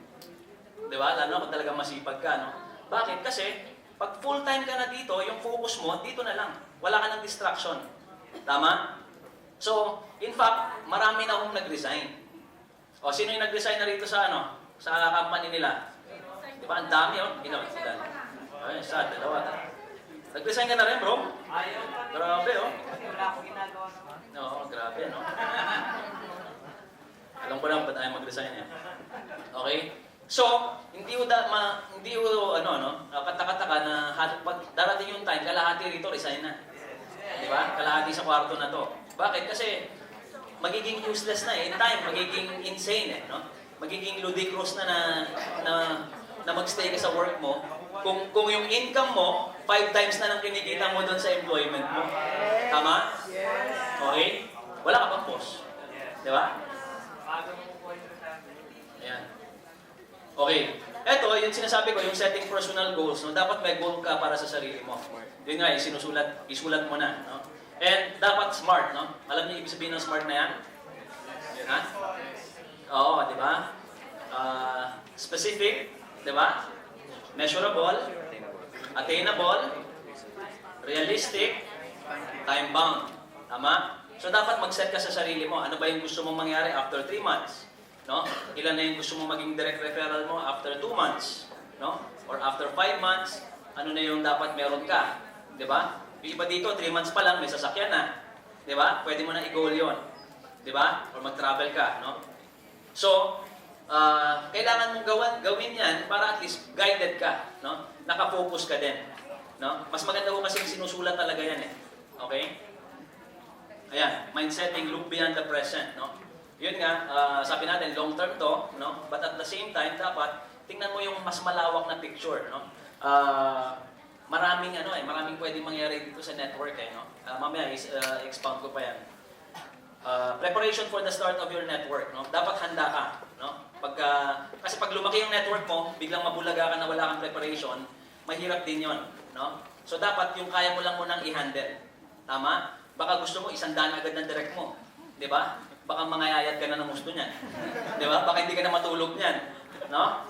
Diba? Lalo na kung talagang masipag ka, no? Bakit? Kasi, pag full-time ka na dito, yung focus mo, dito na lang. Wala ka ng distraction. Tama? So, in fact, marami na akong nag-resign. O, sino yung nag-resign na rito sa sa company nila? Di ba? Ang dami, oh. Ginawa. Ay, sad, dalawa. Nag-resign ka na rin, bro? Ayaw pa. Grabe, oh. Kasi wala akong ginagawa naman. Oo, grabe, no? Alam ko lang ba't ayaw mag-resign, eh. Okay? So, hindi ko katakataka na pag darating yung time, kalahati rito, resign na. Di ba? Kalahati sa kwarto na to. Bakit? Kasi magiging useless na eh. In time, magiging insane eh. No? Magiging ludicrous na mag-stay ka sa work mo. Kung yung income mo, 5 times na lang kinikita mo doon sa employment mo. Tama? Okay? Wala ka pang boss. Di ba? Ayan. Okay. Ito, yung sinasabi ko, yung setting personal goals, no? Dapat may goal ka para sa sarili mo. Yun nga, isulat mo na. No? And dapat smart, no? Alam niyo ibig sabihin ng smart na yan? Ha? Oo, di ba? Specific, di ba? Measurable, attainable, realistic, time-bound. Tama? So dapat mag-set ka sa sarili mo. Ano ba yung gusto mong mangyari after 3 months? No? Ilan na yung gusto mo maging direct referral mo after 2 months? No? Or after 5 months, ano na yung dapat meron ka? Di ba? Yung iba dito, 3 months pa lang, may sasakyan na. Di ba? Pwede mo na i-goal yun. Di ba? Or mag-travel ka. No? So, kailangan mong gawin yan para at least guided ka. No? Nakafocus ka din. No? Mas maganda ko kasi sinusulat talaga yan eh. Okay? Ayan, mindsetting, look beyond the present. No? Yun nga, sabi natin, long term to, no? But at the same time, dapat tingnan mo yung mas malawak na picture, no? Maraming pwedeng mangyari dito sa network, eh, no? Mamaya, expound ko pa yan. Preparation for the start of your network, no? Dapat handa ka, no? Kasi pag lumaki yung network mo, biglang mabulaga ka na wala kang preparation, mahirap din yon, no? So dapat yung kaya mo lang munang i-handle. Tama? Baka gusto mo, 100 agad ng direct mo. Di ba? Baka mangayayat ka na ng gusto niyan. Di ba? Baka hindi ka na matulog niyan. No?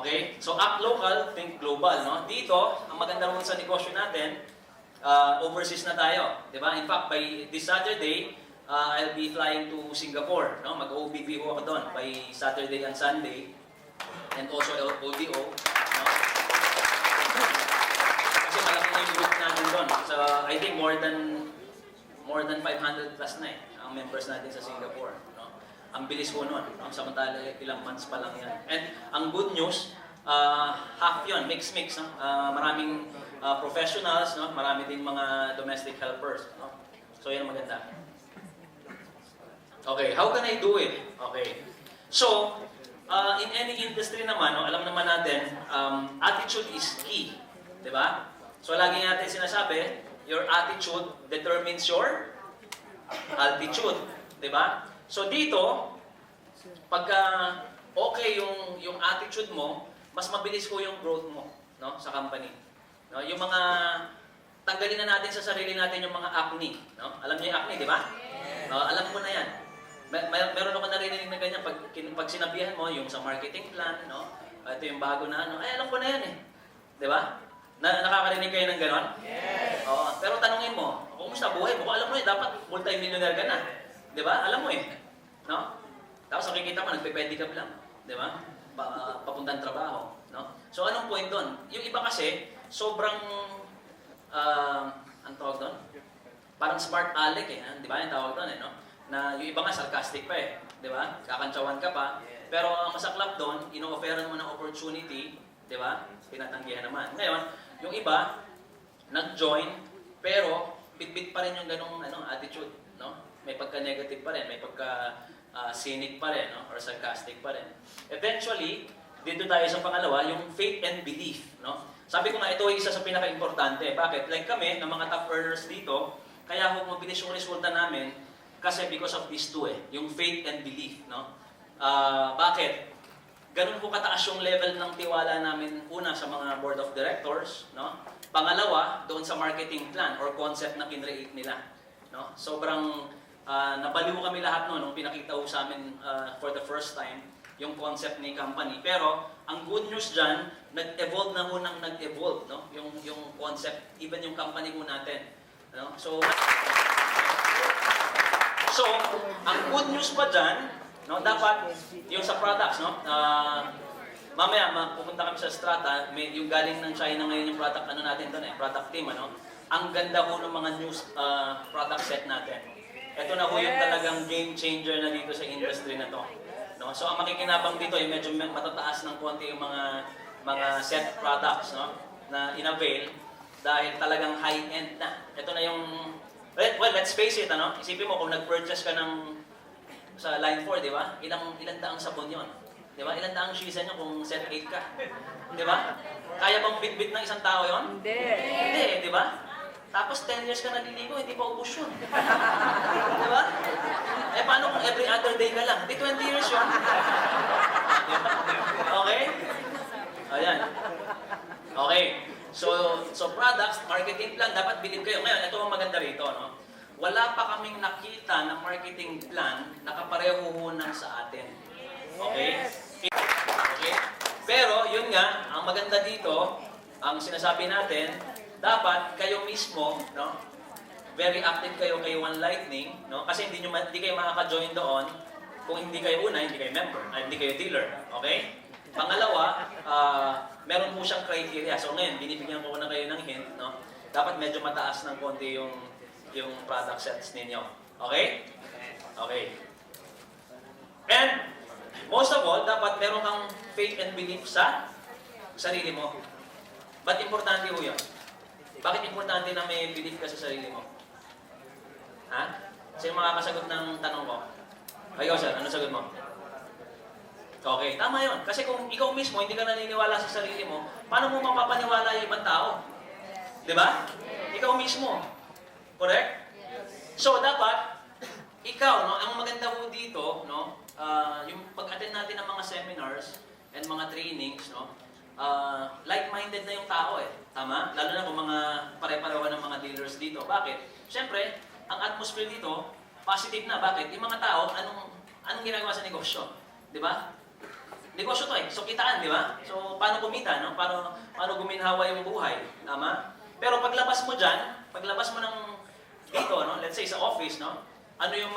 Okay? So, act local, think global. No? Dito, ang maganda rin sa negosyo natin, overseas na tayo. Di ba? In fact, by this Saturday, I'll be flying to Singapore. No? Mag-OBB ako doon by Saturday and Sunday. And also ODO. No? Kasi malaki na yung group natin doon. So, I think more than more than 500 plus na ang members natin sa Singapore. No? Ang bilis po nun. Ang samantala ilang months pa lang yan. And ang good news, half yun, mix. No? Maraming professionals, no? Marami din mga domestic helpers. No? So yan ang maganda. Okay, how can I do it? Okay. So, in any industry naman, no, alam naman natin, attitude is key. Diba? So lagi natin sinasabi, your attitude determines your altitude. Diba? So dito, pagka okay yung attitude mo, mas mabilis ko yung growth mo, no, sa company. No, yung mga tanggalin na natin sa sarili natin yung mga acne, no? Alam niyo yung acne, di ba? No, alam mo na yan. Meron ako narinig na ganyan pag sinabihan mo yung sa marketing plan, no? Ito yung bago na ano, ay alam ko na yan eh. Di ba? Nakakarinig kayo ng ganon? Yes. Oo, pero tanungin mo, kumusta buhay mo? Kung alam mo eh, dapat multi-millionaire ka na. Di ba? Alam mo eh. No? Tapos nakikita mo, nagpe-pedicab lang. Di ba? Papuntang trabaho. No? So anong point doon? Yung iba kasi, sobrang, ang tawag doon? Parang smart aleck eh. Di ba? Yung tawag doon eh. No? Na yung iba nga sarcastic pa eh. Di ba? Kakantsawan ka pa. Pero ang masaklap doon, ino-offeran mo ng opportunity, di ba? Pinatanggihan naman. Ngayon, yung iba, nag-join, pero bit-bit pa rin yung ganong attitude. No? May pagka-negative pa rin, may pagka-cynic pa rin, no? Or sarcastic pa rin. Eventually, dito tayo sa pangalawa, yung faith and belief. No? Sabi ko nga, ito ay isa sa pinaka-importante. Bakit? Like kami, ng mga top earners dito, kaya kung mabilis yung resulta namin, kasi because of these two eh, yung faith and belief. No? Bakit? Ganun po kataas yung level ng tiwala namin una sa mga board of directors, no? Pangalawa, doon sa marketing plan or concept na kinreate nila, no? Sobrang nabaliw kami lahat nung pinakita ko sa amin for the first time yung concept ni company. Pero ang good news diyan, nag-evolve na ho nang nag-evolve, no? Yung concept, even yung company ho natin, no? So ang good news pa diyan, no, dapat yung sa products, no? Mamaya pupunta kami sa Strata, yung galing ng China ngayon yung product natin doon product team, ano? Ang ganda ho ng mga new product set natin. Ito na ho yung talagang game changer na dito sa industry na to. No? So ang makikinabang dito ay medyo matataas ng konti yung mga set products, no? Na in-avail dahil talagang high-end na. Ito na yung well, let's face it, ano? Isipin mo kung nag-purchase ka ng sa line 4, di ba? Ilang daang sabon yon, di ba? Ilang daang shisa nyo kung set 8 ka, di ba? Kaya bang bit-bit ng isang tao yon? Hindi, di ba? Tapos 10 years ka naliligo, hindi pa ubus yun. Di ba? Eh paano kung every other day ka lang? Di 20 years yun. Okay? Ayan. Okay. So products, marketing plan, dapat bilib kayo. Ngayon, ito ang maganda rito, no? Wala pa kaming nakita na marketing plan na kapareho ng sa atin. Okay? Okay? Pero, yun nga, ang maganda dito, ang sinasabi natin, dapat kayo mismo, no? Very active kayo kay One Lightning, no? Kasi hindi kayo makaka-join doon kung hindi kayo hindi kayo member, hindi kayo dealer. Okay? Pangalawa, meron po siyang criteria. So ngayon, binibigyan ko na kayo ng hint, no? Dapat medyo mataas ng konti yung product sets ninyo. Okay? Okay. And, most of all, dapat meron kang faith and belief sa sarili mo. Ba't importante ho yun? Bakit importante na may belief ka sa sarili mo? Ha? Sino makakasagot ng tanong ko? Ikaw, sir, ano sagot mo? Okay, tama yun. Kasi kung ikaw mismo hindi ka naniniwala sa sarili mo, paano mo mapapaniwala yung ibang tao? Di ba? Ikaw mismo. Correct? So, dapat, ikaw, no, ang maganda po dito, no, yung pag-attend natin ng mga seminars and mga trainings, no, like-minded na yung tao eh. Tama? Lalo na kung mga pare-pareho ng mga dealers dito. Bakit? Siyempre, ang atmosphere dito, positive na. Bakit? Yung mga tao, anong ginagawa sa negosyo? Di ba? Negosyo to eh. So, kitaan, di ba? So, paano kumita, no? Paano guminhawa yung buhay? Tama? Pero paglabas mo dyan, paglabas mo ng dito, no? Let's say sa office, no? Ano yung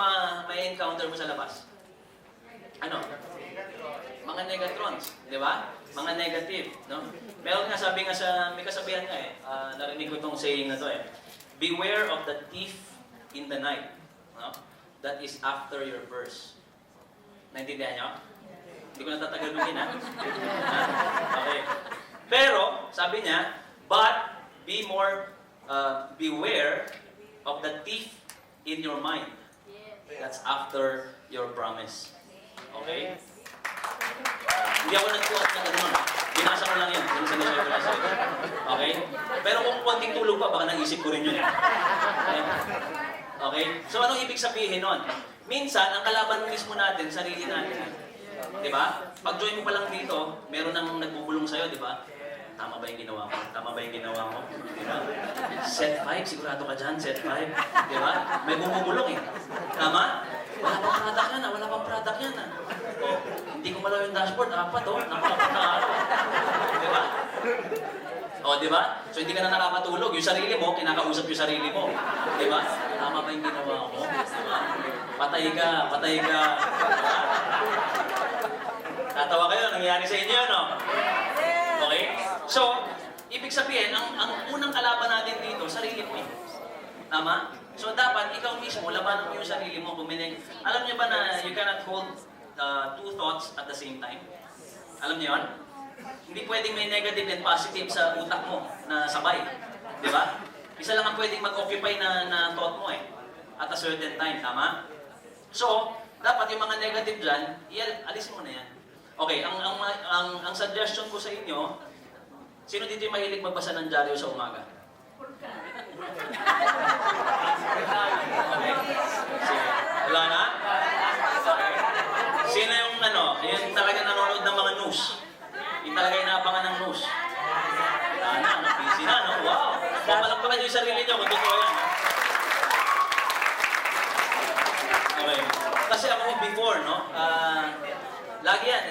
may encounter mo sa labas? Ano? Mga negatrons, di ba? Mga negative, no? Meron nga sabi nga may kasabihan nga narinig ko itong saying na to eh. Beware of the thief in the night. No? That is after your verse. Naintindihan nyo? Hindi ko natatagalugin, ha? Okay. Pero, sabi niya, but be more, beware of the thief in your mind. That's after your promise. Okay? Hindi ako nag-quote ng ano. Binasa ko lang yun. Okay? Pero kung konting tulog pa, baka naisip ko rin yun. Okay? Okay? So, anong ibig sabihin nun? Minsan, ang kalaban mismo natin, sarili natin. Di ba? Pag-join mo pa lang dito, meron nang nagbubulong sa'yo, di ba? Tama ba yung ginawa mo? Tama ba yung ginawa mo? Di ba? Set 5, sigurado ka dyan, set 5. Di ba? May bumubulong eh. Tama? Wala pang product yan, wala pang product yan. Oh, hindi ko malaw yung dashboard, apat oh, nakapat na araw. Di ba? O, di ba? So, hindi ka na nakakatulog. Yung sarili mo, kinakausap yung sarili mo. Di ba? Tama ba yung ginawa mo? Di ba? Patay ka, patay ka. Tatawa kayo, nangyayari sa inyo, no? Okay? So, ibig sabihin, ang unang kalaban natin dito, sarili mo eh. Tama? So, dapat ikaw mismo, labanan mo yung sarili mo. Alam niyo ba na you cannot hold two thoughts at the same time? Alam niyo yun? Hindi pwedeng may negative and positive sa utak mo na sabay. Di ba? Isa lang ang pwedeng mag-occupy na thought mo eh. At a certain time, tama? So, dapat yung mga negative dyan, alisin mo na yan. Okay, ang suggestion ko sa inyo, sino dito yung mahilig magbasa ng dyaryo sa umaga? Okay. Wala na? Okay. Sino yung yung talaga nanonood ng mga news? Yung talaga inaabangan ng news? Wala na, busy na, no? Wow! Papalakpakan nyo yung sarili nyo kung totoo yan. Okay. Kasi ako before, no? Lagi yan,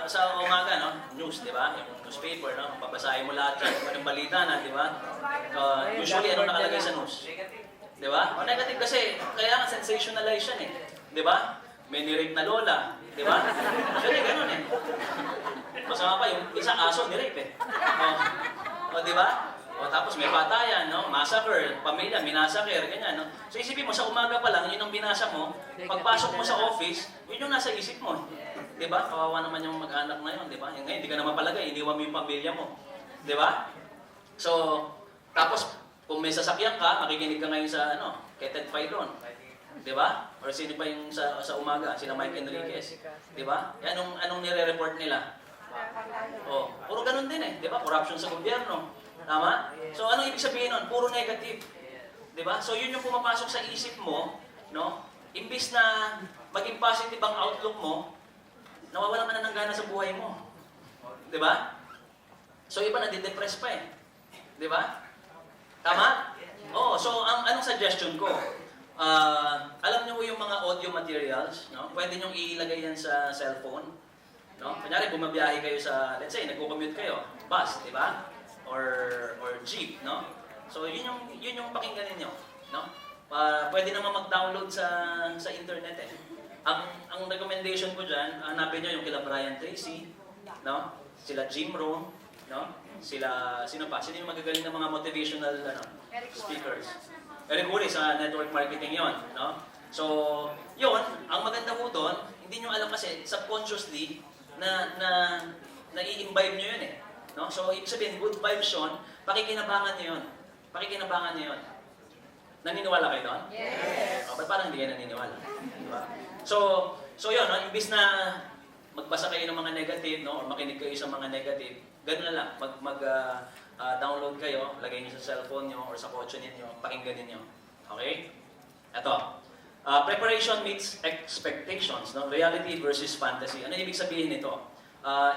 sa umaga, no? News, di ba? Yung newspaper, no? Babasahin mo lahat yan, kung anong balita na, di ba? Usually, ano nakalagay sa news? Di ba? O negative kasi, kailangan sensationalize yan eh. Di ba? May nirape na lola, di ba? Actually, ganun eh. Masama pa, yung isang aso nirape eh. O di ba? O tapos may patayan, no? Massacre, pamilya, minasakir, ganyan, no? So isipin mo, sa umaga pa lang, yun ang binasa mo, pagpasok mo sa office, yun yung nasa isip mo. Di ba? Kawawa naman yung mag-anak na yun, di ba? Ngayon, hindi ka naman palagay, iniwan mo yung pamilya mo. Di ba? So, tapos, kung may sasakyan ka, makikinig ka ngayon sa, Keted Filon. Di ba? Or sino pa yung sa umaga? Sila Mike Enriquez. Di ba? Anong nire-report nila? Oh, puro ganun din eh. Di ba? Corruption sa gobyerno. Tama? So, anong ibig sabihin nun? Puro negative. Di ba? So, yun yung pumapasok sa isip mo, no? Imbis na maging positive ang outlook mo, nawawala ka na ng gana sa buhay mo. Di ba? So, iba nadidepress pa eh. Di ba? Tama? Oo. So, anong suggestion ko? Alam niyo yung mga audio materials, no? Pwede niyong ilagay yan sa cellphone. No? Kunyari, bumabiyahe kayo sa, let's say, nagko-commute kayo, bus, di ba? Or jeep, no? So, yun yung pakinggan ninyo, no? Pwede naman mag-download sa internet eh. Ang recommendation ko dyan, hanapin nyo yung kila Brian Tracy, no? Sila Jim Rohn, no? Sino pa? Sino yung magagaling ng mga motivational speakers? Eric Worre sa network marketing yon, no? So, yun, ang maganda po doon, hindi nyo alam kasi subconsciously na i-imbibe nyo yun eh. No? So, ibig sabihin, good vibes yun, pakikinabangan nyo yun. Pakikinabangan nyo yun. Naniniwala kayo doon? Yes! Ba't parang hindi kayo naniniwala? Diba? So yun, no? Imbis na magbasa kayo ng mga negative, no? Or makinig kayo sa mga negative, gano'n na lang, download kayo, lagay nyo sa cellphone nyo or sa kotse ninyo, pakinggan ninyo. Okay? Ito. Preparation meets expectations, no? Reality versus fantasy. Ano ibig sabihin nito?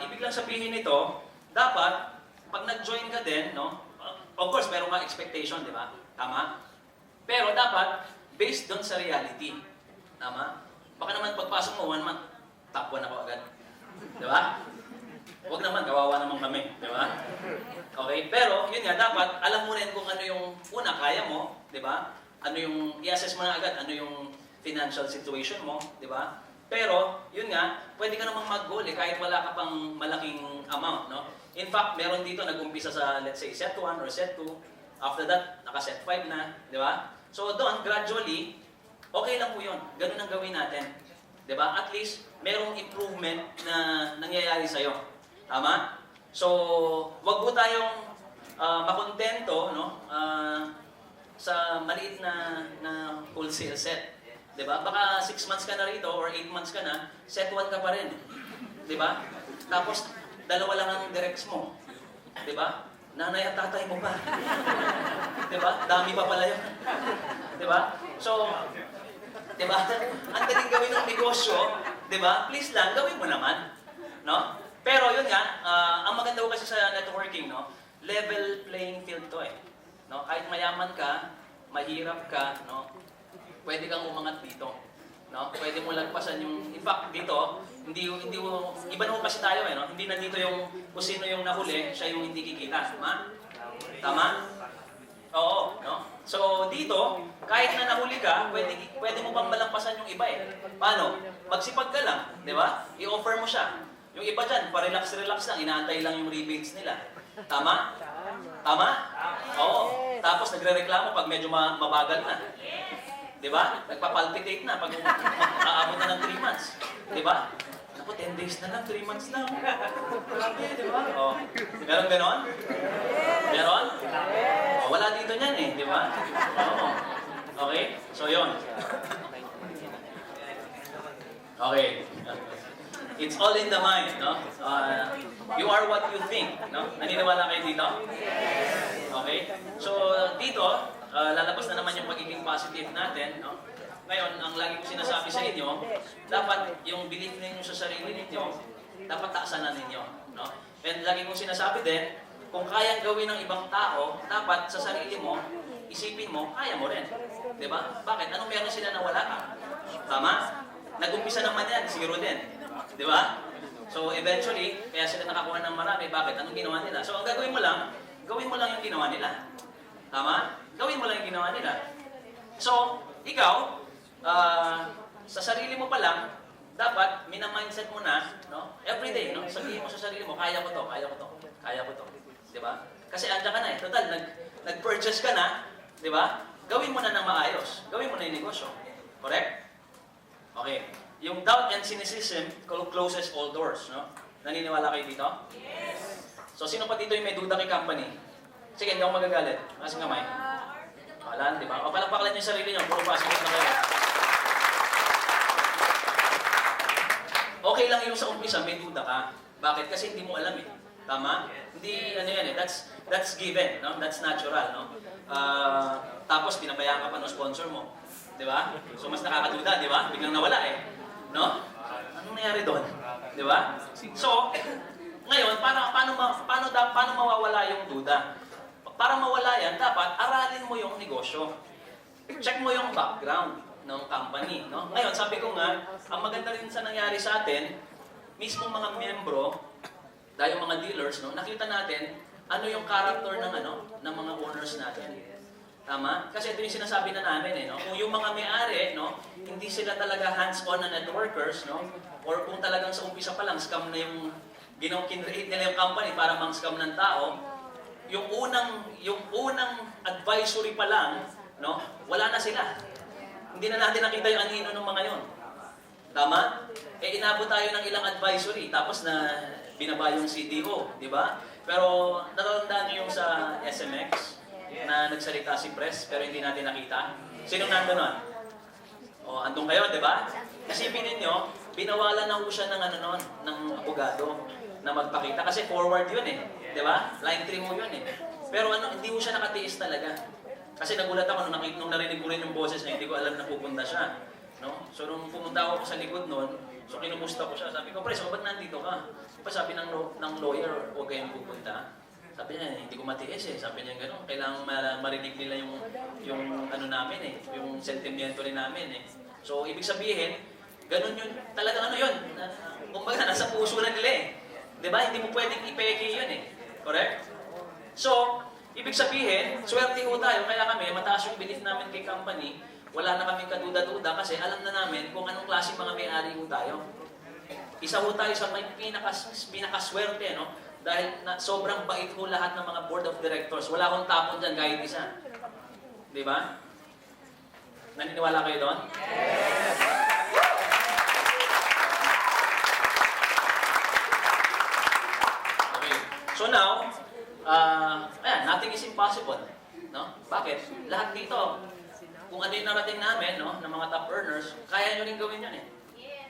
Ibig lang sabihin nito, dapat, pag nag-join ka din, no? Of course, meron ka expectation, di ba? Tama? Pero dapat, based doon sa reality. Tama? Baka naman pagpasok mo, 1 month, top 1 ako agad. Di ba? Huwag naman, kawawa naman kami. Di ba? Okay? Pero, yun nga, dapat, alam mo rin kung ano yung una, kaya mo. Di ba? Ano yung, i-assess mo na agad, ano yung financial situation mo. Di ba? Pero, yun nga, pwede ka namang mag-goal eh, kahit wala ka pang malaking amount. No? In fact, meron dito nag-umpisa sa, let's say, set 1 or set 2. After that, naka-set 5 na. Di ba? So doon, gradually, okay lang po yun. Ganun ang gawin natin. 'Di ba? At least, merong improvement na nangyayari sa'yo. Tama? So, wag po tayong makontento, no? Sa maliit na wholesale set. 'Di ba? Baka 6 months ka na rito or 8 months ka na, set 1 ka pa rin. 'Di ba? Tapos, dalawa lang ang directs mo. 'Di ba? Nanay at tatay mo pa. 'Di ba? Dami pa pala 'yun. 'Di ba? So, 'di ba? Ang daling gawin ng negosyo, 'di ba? Please lang gawin mo naman, no? Pero 'yun nga, ang maganda ko kasi sa networking, no? Level playing field 'to eh. No? Kahit mayaman ka, mahirap ka, no? Pwede kang umangat dito. No? Pwede mo lagpasan yung, in fact, dito, iba naman kasi tayo eh, no? Hindi na dito yung, kung sino yung nahuli, siya yung hindi kikita. Tama? Tama? Oo, no? So, dito, kahit na nahuli ka, pwede mo pang malampasan yung iba eh. Paano? Magsipag ka lang, di ba? I-offer mo siya. Yung iba dyan, pa-relax-relax lang, inaantay lang yung rebates nila. Tama? Tama? Oo. Tapos nagre-reklamo pag medyo mabagal na. Di ba? Nagpapalpitate na pag aabot na ng 3 months. Di ba? Naku, 10 days na lang, 3 months na. Grabe, di ba? Oh. Meron ganon? Meron? Oh, wala dito niyan eh, di ba? Oo. Okay? So, yun. Okay. It's all in the mind, no? You are what you think, no? Naniniwala kayo dito? Okay? So, dito, lalabas na naman yung magiging positive natin, no? Ngayon, ang lagi ko sinasabi sa inyo, dapat yung belief ninyo sa sarili ninyo, dapat taasan na ninyo, no? And lagi kong sinasabi din, kung kayang gawin ng ibang tao, dapat sa sarili mo, isipin mo, kaya mo rin. Di ba? Bakit? Anong meron sila na wala ka? Tama? Nag-umpisa naman yan, zero din. Di ba? So, eventually, kaya sila nakakuha ng marami. Bakit? Anong ginawa nila? So, ang gagawin mo lang yung ginawa nila. Tama? Gawin mo lang yung ginawa nila. So, ikaw, sa sarili mo pa lang, dapat, mina-mindset mo na, no? Everyday, no? Sabihin mo sa sarili mo, kaya ko to, kaya ko to, kaya ko to. Di ba? Kasi andyan ka na eh. Total, nag-purchase ka na, di ba? Gawin mo na ng maayos. Gawin mo na yung negosyo. Correct? Okay. Yung doubt and cynicism closes all doors, no? Naniniwala kayo dito? Yes! So, sino pa dito yung may duda kay company? Sige, hindi ako magagalit. Kasi kamay. Wala, di ba? O, palakpakan niyo yung sarili niyo. Puro positive na kayo. Okay lang yung sa umpisa, may duda ka. Bakit? Kasi hindi mo alam eh. Tama? Hindi, ano yan eh. That's given, no? That's natural, no? Tapos, pinabayaan ka pa ng sponsor mo. Di ba? So, mas nakakaduda, di ba? Biglang nawala eh. No? Anong nangyari doon? Di ba? So, ngayon, paano mawawala yung duda? Para mawala yan, dapat aralin mo yung negosyo. Check mo yung background ng company. No? Ngayon, sabi ko nga, ang maganda rin sa nangyari sa atin, mismo mga miyembro, dahil mga dealers, no, nakita natin ano yung character ng mga owners natin. Tama? Kasi ito yung sinasabi na namin eh, no? Kung yung mga may-ari, no, hindi sila talaga hands-on na networkers, no? Or kung talagang sa umpisa pa lang, scam na yung kinreate nila yung company para mang-scam ng tao, yung unang advisory pa lang, no, wala na sila. Hindi na natin nakita yung anino ng mga yon. Tama? Eh, inabot tayo ng ilang advisory, tapos na binaba yung CDO, di ba? Pero natatandaan niyo yung sa SMX, na nagsalita si Press, pero hindi natin nakita. Sinong nandun nun? O, andun kayo, di ba? Isipin ninyo, binawalan na ho siya ng abogado na magpakita. Kasi forward yun eh. Di ba? Line 3 mo yun eh. Pero hindi ho siya nakatiis talaga. Kasi nagulat ako nung narinig ko rin yung boses niya, hindi ko alam na pupunta siya. No? So, nung pumunta ako sa likod nun, so kinumusta ko siya. Sabi ko, Press, ba't nandito ka? Sabi ng lawyer, huwag kayong pupunta. Sabi niya, hindi ko matiis eh. Sabi niya gano'n, kailangan marinig nila yung ano namin eh, yung sentimiento rin namin eh. So, ibig sabihin, gano'n yun, talagang ano yun, kumbaga, nasa puso na nila eh. Diba? Hindi mo pwedeng ipeke yun eh. Correct? So, ibig sabihin, swerte ho tayo, kaya kami, mataas yung belief namin kay company, wala na kaming kaduda-duda kasi alam na namin kung anong klaseng mga may-ari ho tayo. Isa ho tayo sa may pinakaswerte, no? Dahil sobrang bait ho lahat ng mga board of directors. Wala akong tapon dyan kahit isa. Di ba? Naniniwala kayo doon? Okay. So now, ayan, nothing is impossible. No? Bakit? Lahat dito, kung ano yung narating namin, no, ng mga top earners, kaya nyo rin gawin yan eh.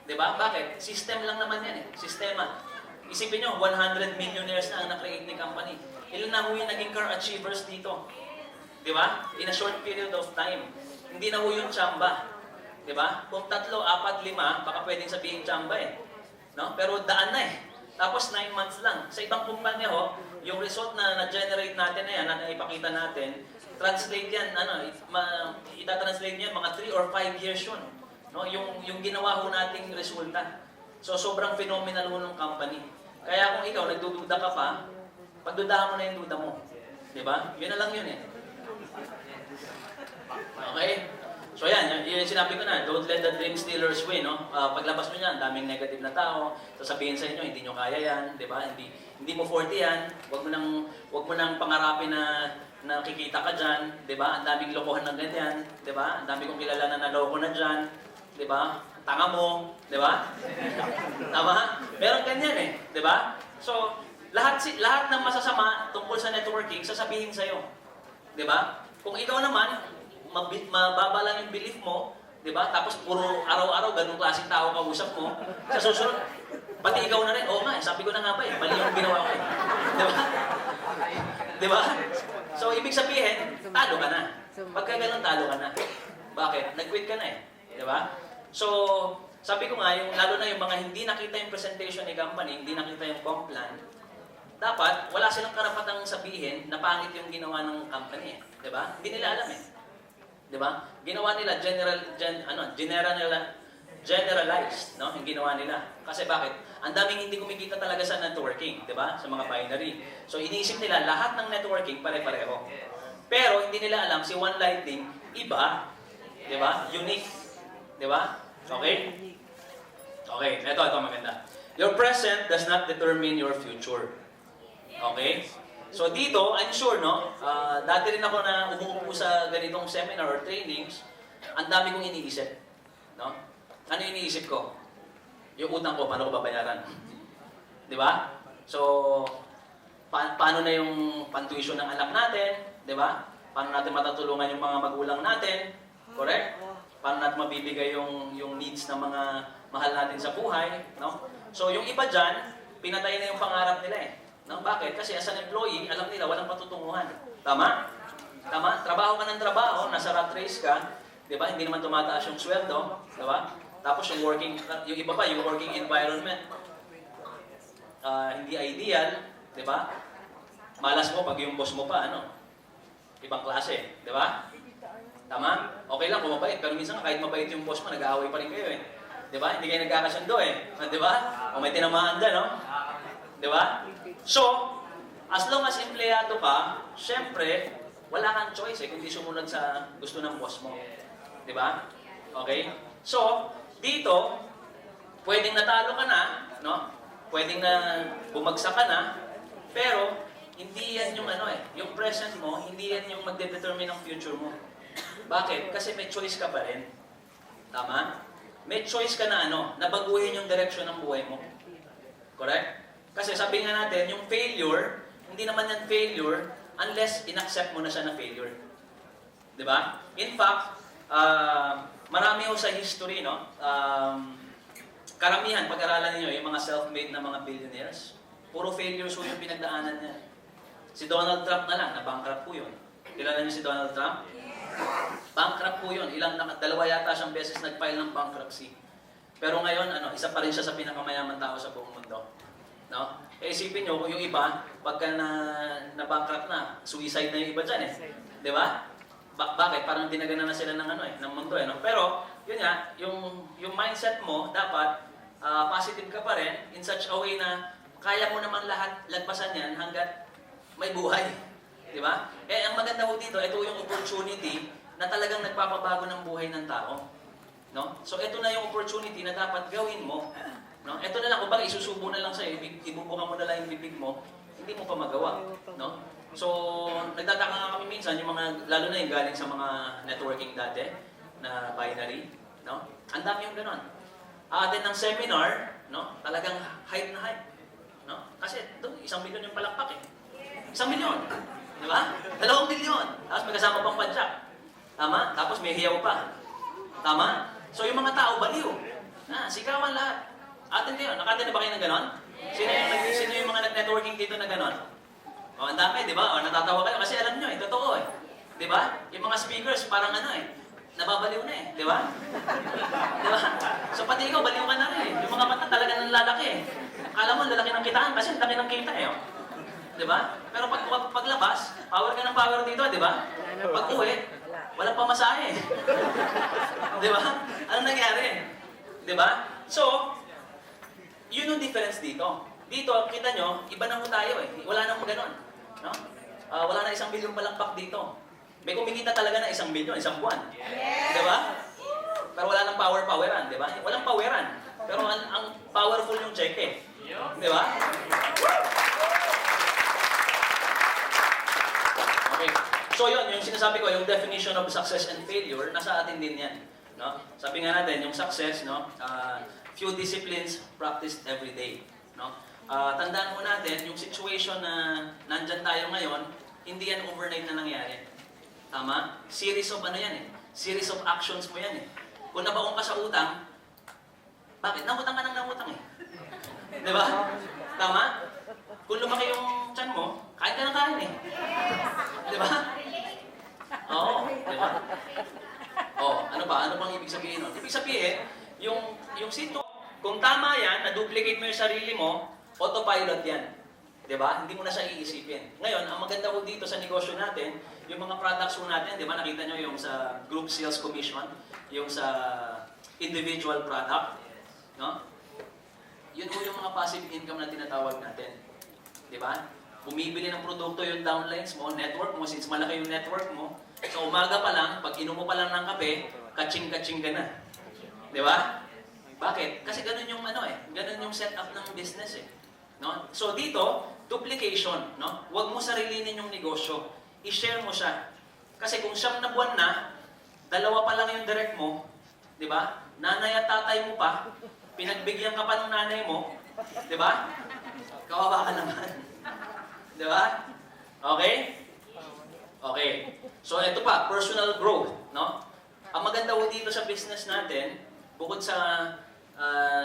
Diba? Bakit? System lang naman yan eh. Sistema. Isipin nyo, 100 millionaires na ang na-create ni company. Ilan na ho yung naging car achievers dito? Diba? In a short period of time. Hindi na ho yung tsamba. Diba? Kung 3, 4, 5, baka pwedeng sabihin tsamba eh. No? Pero daan na eh. Tapos 9 months lang. Sa ibang kumpanya ho, yung result na na-generate natin na yan, na ipakita natin, translate yan, ita-translate niya mga 3 or 5 years yun. No? Yung ginawa ho nating resulta. So, sobrang phenomenal ho ng company. Kaya kung ikaw, nagdududa ka pa, pagdudahan mo na yung duda mo. Diba? Yun na lang yun eh. Okay? So yan, yung sinabi ko na, don't let the dream stealers win, no? Paglabas mo niyan, daming negative na tao, sasabihin sa inyo, hindi nyo kaya yan, di ba? Hindi mo 40 yan, wag mo nang pangarapin na nakikita ka dyan, di ba? Ang daming lokohan ng ganyan, di ba? Ang dami kong kilala na naloko na dyan, di ba? Tanga mo, di ba? Tama? Meron ganyan eh, di ba? So, lahat ng masasama tungkol sa networking, sasabihin sa'yo. Di ba? Kung ikaw naman, mababa lang yung belief mo, di ba? Tapos puro araw-araw ganung klaseng tao kausap mo. Sa susunod, pati ikaw na rin, oo nga, sabi ko na nga ba eh, mali yung ginawa ko eh. Di ba? Di ba? So, ibig sabihin, talo ka na. Pagka ganun, talo ka na. Bakit? Nag-quit ka na eh. Di ba? So, sabi ko nga, lalo na yung mga hindi nakita yung presentation ni company, hindi nakita yung comp plan, dapat wala silang karapatang sabihin na pangit yung ginawa ng company eh. Di ba? Hindi nila alam eh. Di ba? Ginawa nila generalized, no? Yung ginawa nila. Kasi bakit? Ang daming hindi kumikita talaga sa networking, di ba? Sa mga binary. So iniisip nila lahat ng networking pare-pareho. Pero hindi nila alam si One Lightning iba, di ba? Unique. Di ba? Okay? Okay, ito maganda. Your present does not determine your future. Okay? So dito, I'm sure, no? Dati rin ako na umuupo sa ganitong seminar or trainings, ang dami kong iniisip. No? Ano iniisip ko? Yung utang ko, paano ko babayaran? Di ba? So, paano na yung pantuition ng anak natin? Di ba? Paano natin matatulungan yung mga magulang natin? Correct? Paano natin mabibigay yung needs ng mga mahal natin sa buhay? No? So, yung iba dyan, pinatay na yung pangarap nila eh. No? Bakit? Kasi as an employee, alam nila, walang patutunguhan. Tama? Tama? Trabaho ka ng trabaho, nasa rat race ka, di ba? Hindi naman tumataas yung sweldo, di ba? Tapos yung iba pa, yung working environment, hindi ideal, di ba? Malas mo pag yung boss mo pa, ibang klase, di ba? Tama? Okay lang kung mabait, pero minsan kahit mabait yung boss mo, nag-aaway pa rin kayo eh. Di ba? Hindi kayo nagkakasundo eh. Di ba? O may tinamaan dyan, no? Di ba? So, as long as empleyado ka, syempre, wala kang choice kundi sumunod sa gusto ng boss mo. Di ba? Okay? So, dito, pwedeng natalo ka na, no? Pwedeng na bumagsak ka na, pero hindi yan yung yung present mo, hindi yan yung magde-determine ng future mo. Bakit? Kasi may choice ka pa rin. Tama? May choice ka na na baguhin yung direction ng buhay mo. Correct? Kasi sabi nga natin, yung failure, hindi naman yan failure unless inaccept mo na siya na failure. Di ba? In fact, marami ho sa history, no? Karamihan, pag-aralan niyo yung mga self-made na mga billionaires, puro failures ho yung pinagdaanan niya. Si Donald Trump na lang, na-bankrupt po yun. Kilala niyo si Donald Trump? Bankrupt po yun. Dalawa yata siyang beses nag-file ng bankruptcy. Pero ngayon, isa pa rin siya sa pinakamayaman tao sa buong mundo. No? Isipin nyo, kung yung iba, pagka na-bankrupt na, suicide na yung iba dyan eh. Di ba? Bakit? Parang dinagana na sila ng mundo eh. No? Pero, yun nga, yung mindset mo, dapat positive ka pa rin in such a way na kaya mo naman lahat lagpasan yan hanggat may buhay. Di ba? Ang maganda ho dito, ito yung opportunity na talagang nagpapabago ng buhay ng tao. No? So, ito na yung opportunity na dapat gawin mo. No? Ito na lang, kumbaga isusubo na lang sa'yo, ibubuka mo na lang yung bibig mo, hindi mo pa magawa. No? So, nagtataka nga kami minsan, yung mga, lalo na yung galing sa mga networking dati, na binary, no? Ang dami yung ganon. Atin ng seminar, no? Talagang hype na hype, no? Kasi doon, 1 milyon yung palakpak eh. 1 milyon, di ba? 2 milyon, tapos may kasama pang padyak. Tama? Tapos may hiyaw pa. Tama? So yung mga tao, baliw. Sigawan lahat. Atin kayo, nakatin na ba kayo ng ganon? Sino yung mga nag-networking dito na ganon? O, ang dami, di ba? O, natatawa kayo kasi alam nyo eh, totoo eh. Di ba? Yung mga speakers, parang ano eh, nababaliw na eh, di ba? Di ba? So pati ikaw, baliw ka na rin eh. Yung mga mata talaga ng lalaki eh. Akala mo, lalaki ng kitaan kasi laki ng kita eh. Di ba? Pero paglabas, power ka ng power dito, di ba? Pag uwi, walang pamasahe. Di ba? Anong nangyari? Di ba? So, yun yung difference dito. Dito, kita nyo, iba na ho tayo eh. Wala na ho ganon. No? Wala na 1 milyon palakpak dito. May kumikita talaga na 1 milyon, 1 buwan. Yes! Di ba? Pero wala nang power-poweran, di ba? Walang poweran. Pero ang powerful yung check eh. Di ba? Okay. So yun, yung sinasabi ko, yung definition of success and failure, nasa atin din yan. No? Sabi nga natin, yung success, no? Few disciplines practiced every day. No? Tandaan mo natin, yung situation na nandyan tayo ngayon, hindi yan overnight na nangyari. Tama? Series of ano yan eh. Series of actions mo yan eh. Kung nabaong ka sa utang, bakit? Nangutang ka ng nangutang eh. Di ba? Tama? Kung lumaki yung tiyan mo, kain ka ng kain eh. Di ba? Oo, di ba? Ano ba? Ano bang ibig sabihin nun? Ibig sabihin, yung sito, kung tama yan, na-duplicate mo yung sarili mo, autopilot yan. Diba? Hindi mo na siya iisipin. Ngayon, ang maganda ko dito sa negosyo natin, yung mga products ko natin, di ba nakita nyo yung sa group sales commission, yung sa individual product, no? Yun po yung mga passive income na tinatawag natin. Di ba? Bumibili ng produkto yung downlines mo, network mo, since malaki yung network mo, sa umaga pa lang, pag inom mo pa lang ng kape, kaching-kaching ka na. Di ba? Bakit? Kasi ganun yung ano eh, ganun yung setup ng business eh. No? So dito, duplication, no? Huwag mo sarilinin yung negosyo. I-share mo siya. Kasi kung 9 na buwan na, 2 pa lang yung direct mo, di ba? Nanay at tatay mo pa, pinagbigyan ka pa ng nanay mo, di ba? Kawawa ka naman. Di ba? Okay? Okay. So ito pa, personal growth, no? Ang maganda ho dito sa business natin, bukod sa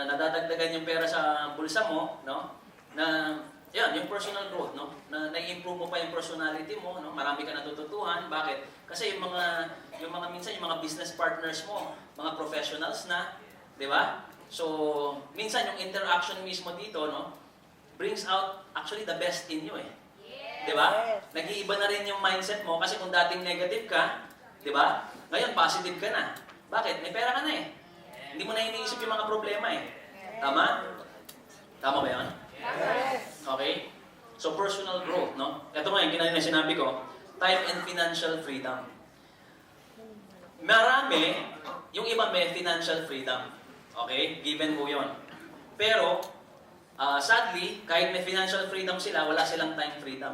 nadadagdagan yung pera sa bulsa mo, no? Na yan, yung personal growth, no? Na nai-improve mo pa yung personality mo, no? Marami ka natututuhan. Bakit? Kasi yung mga minsan yung mga business partners mo, mga professionals na, 'di ba? So, minsan yung interaction mismo dito, no, brings out actually the best in you eh. 'Di ba? Nag-iiba na rin yung mindset mo kasi kung dating negative ka, 'di ba? Ngayon positive ka na. Bakit? May pera ka na eh. Hindi mo na iniisip yung mga problema eh. Tama? Tama ba 'yan? Yes. Okay? So, personal growth, no? Ito nga yung kanina sinabi ko, time and financial freedom. Marami, yung iba may financial freedom. Okay? Given po yun. Pero, sadly, kahit may financial freedom sila, wala silang time freedom.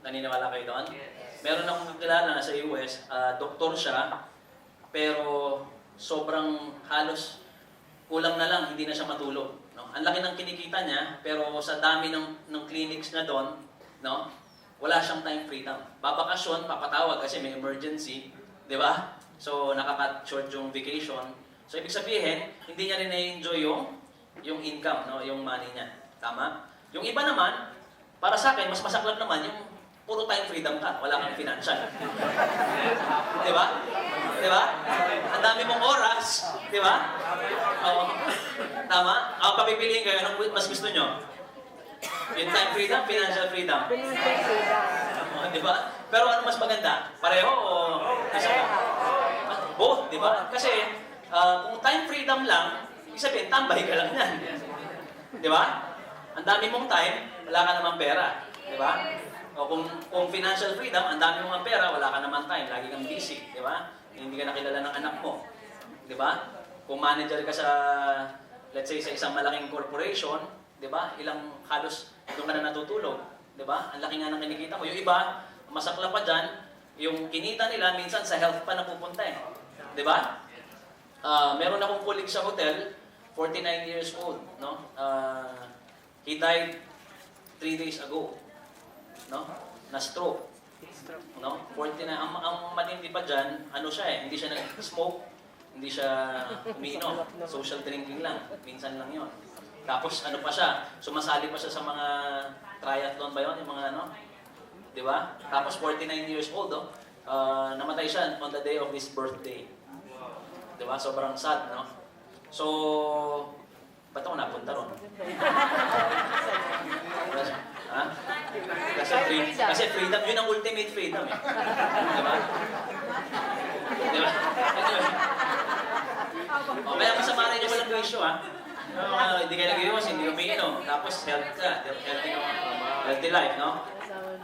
Naniniwala kayo doon? Meron akong kakilala sa US, doktor siya, pero sobrang halos kulang na lang, hindi na siya matulog. No? Ang laki ng kinikita niya, pero sa dami ng clinics na doon, no? Wala siyang time freedom. Babakasyon, papatawag kasi may emergency, di ba? So, nakakat short yung vacation. So, ibig sabihin, hindi niya rin na-enjoy yung income, no? Yung money niya. Tama? Yung iba naman, para sa akin, mas masaklap naman yung puro time freedom ka, wala kang financial. Di ba? Di ba? Ang dami mong oras, di ba? Oo. Tama? Papipiliin kayo, anong mas gusto nyo? Yung time freedom, financial freedom. Di ba? Pero ano mas maganda? Pareho o isa pa? Both, di ba? Kasi kung time freedom lang, ibig sabihin, tambay ka lang yan. Di ba? Ang dami mong time, wala ka namang pera. Di ba? O kung financial freedom, ang dami mong pera, wala ka naman time, lagi kang busy. Di ba? Hindi ka nakilala ng anak mo. Di ba? Kung manager ka sa, let's say, sa isang malaking corporation, di ba? Ilang halos doon ka na natutulog. Di ba? Ang laki nga ng kinikita mo. Yung iba, masakla pa dyan, Yung kinita nila, minsan sa health pa napupunta eh. Di ba? Meron akong colleague sa hotel, 49 years old, no? He died 3 days ago, no? Na-stroke, no? 49, ang matindi pa dyan, ano siya eh, hindi siya nag-smoke, hindi siya umiinom, social drinking lang, minsan lang yon. Tapos ano pa siya, sumasali pa siya sa mga triathlon ba yun, yung mga ano, di ba? Tapos 49 years old, oh. Namatay siya on the day of his birthday. Di ba? Sobrang sad, no? So, ba't ako napunta ron? Ha? Kasi freedom, yun ang ultimate freedom eh. Di ba? Di ba? Anyway. O, kaya masama rin yung walang bisyo, ha? Hindi kayo nag-iwas, hindi umiinom. Tapos health ka, healthy life, no?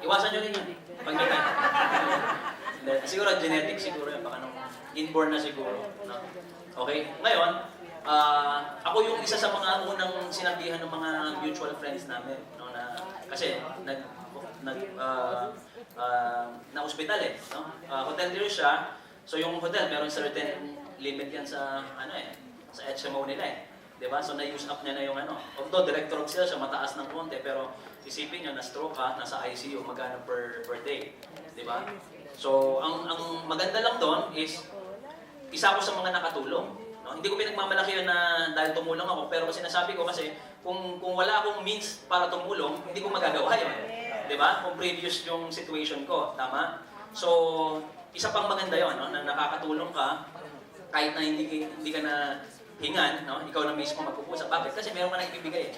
Iwasan nyo rin yun. Pag ganyan. Siguro genetic siguro yun, baka nung inborn na siguro. No? Okay? Ngayon, ako yung isa sa mga unang sinabihan ng mga mutual friends namin. No? Kasi na-hospital eh. No? Hotelier siya. So yung hotel, meron certain limit yan sa, sa HMO nila eh. Diba? So na-use up niya na yung Although director of sales siya, mataas ng konti, pero isipin nyo, na-stroke ka, nasa ICU, magkano per day. Diba? So, ang maganda lang doon is, isa ako sa mga nakatulong. No? Hindi ko pinagmamalaki yun na dahil tumulong ako, pero sinasabi ko kasi, kung wala akong means para tumulong, hindi ko magagawa yun. Diba? Kung previous yung situation ko, tama? So, isa pang maganda yun, no? Na nakakatulong ka, kahit na hindi ka na hingan, no? Ikaw na mismo magpupusa. Bakit? Kasi meron ka na ibibigay.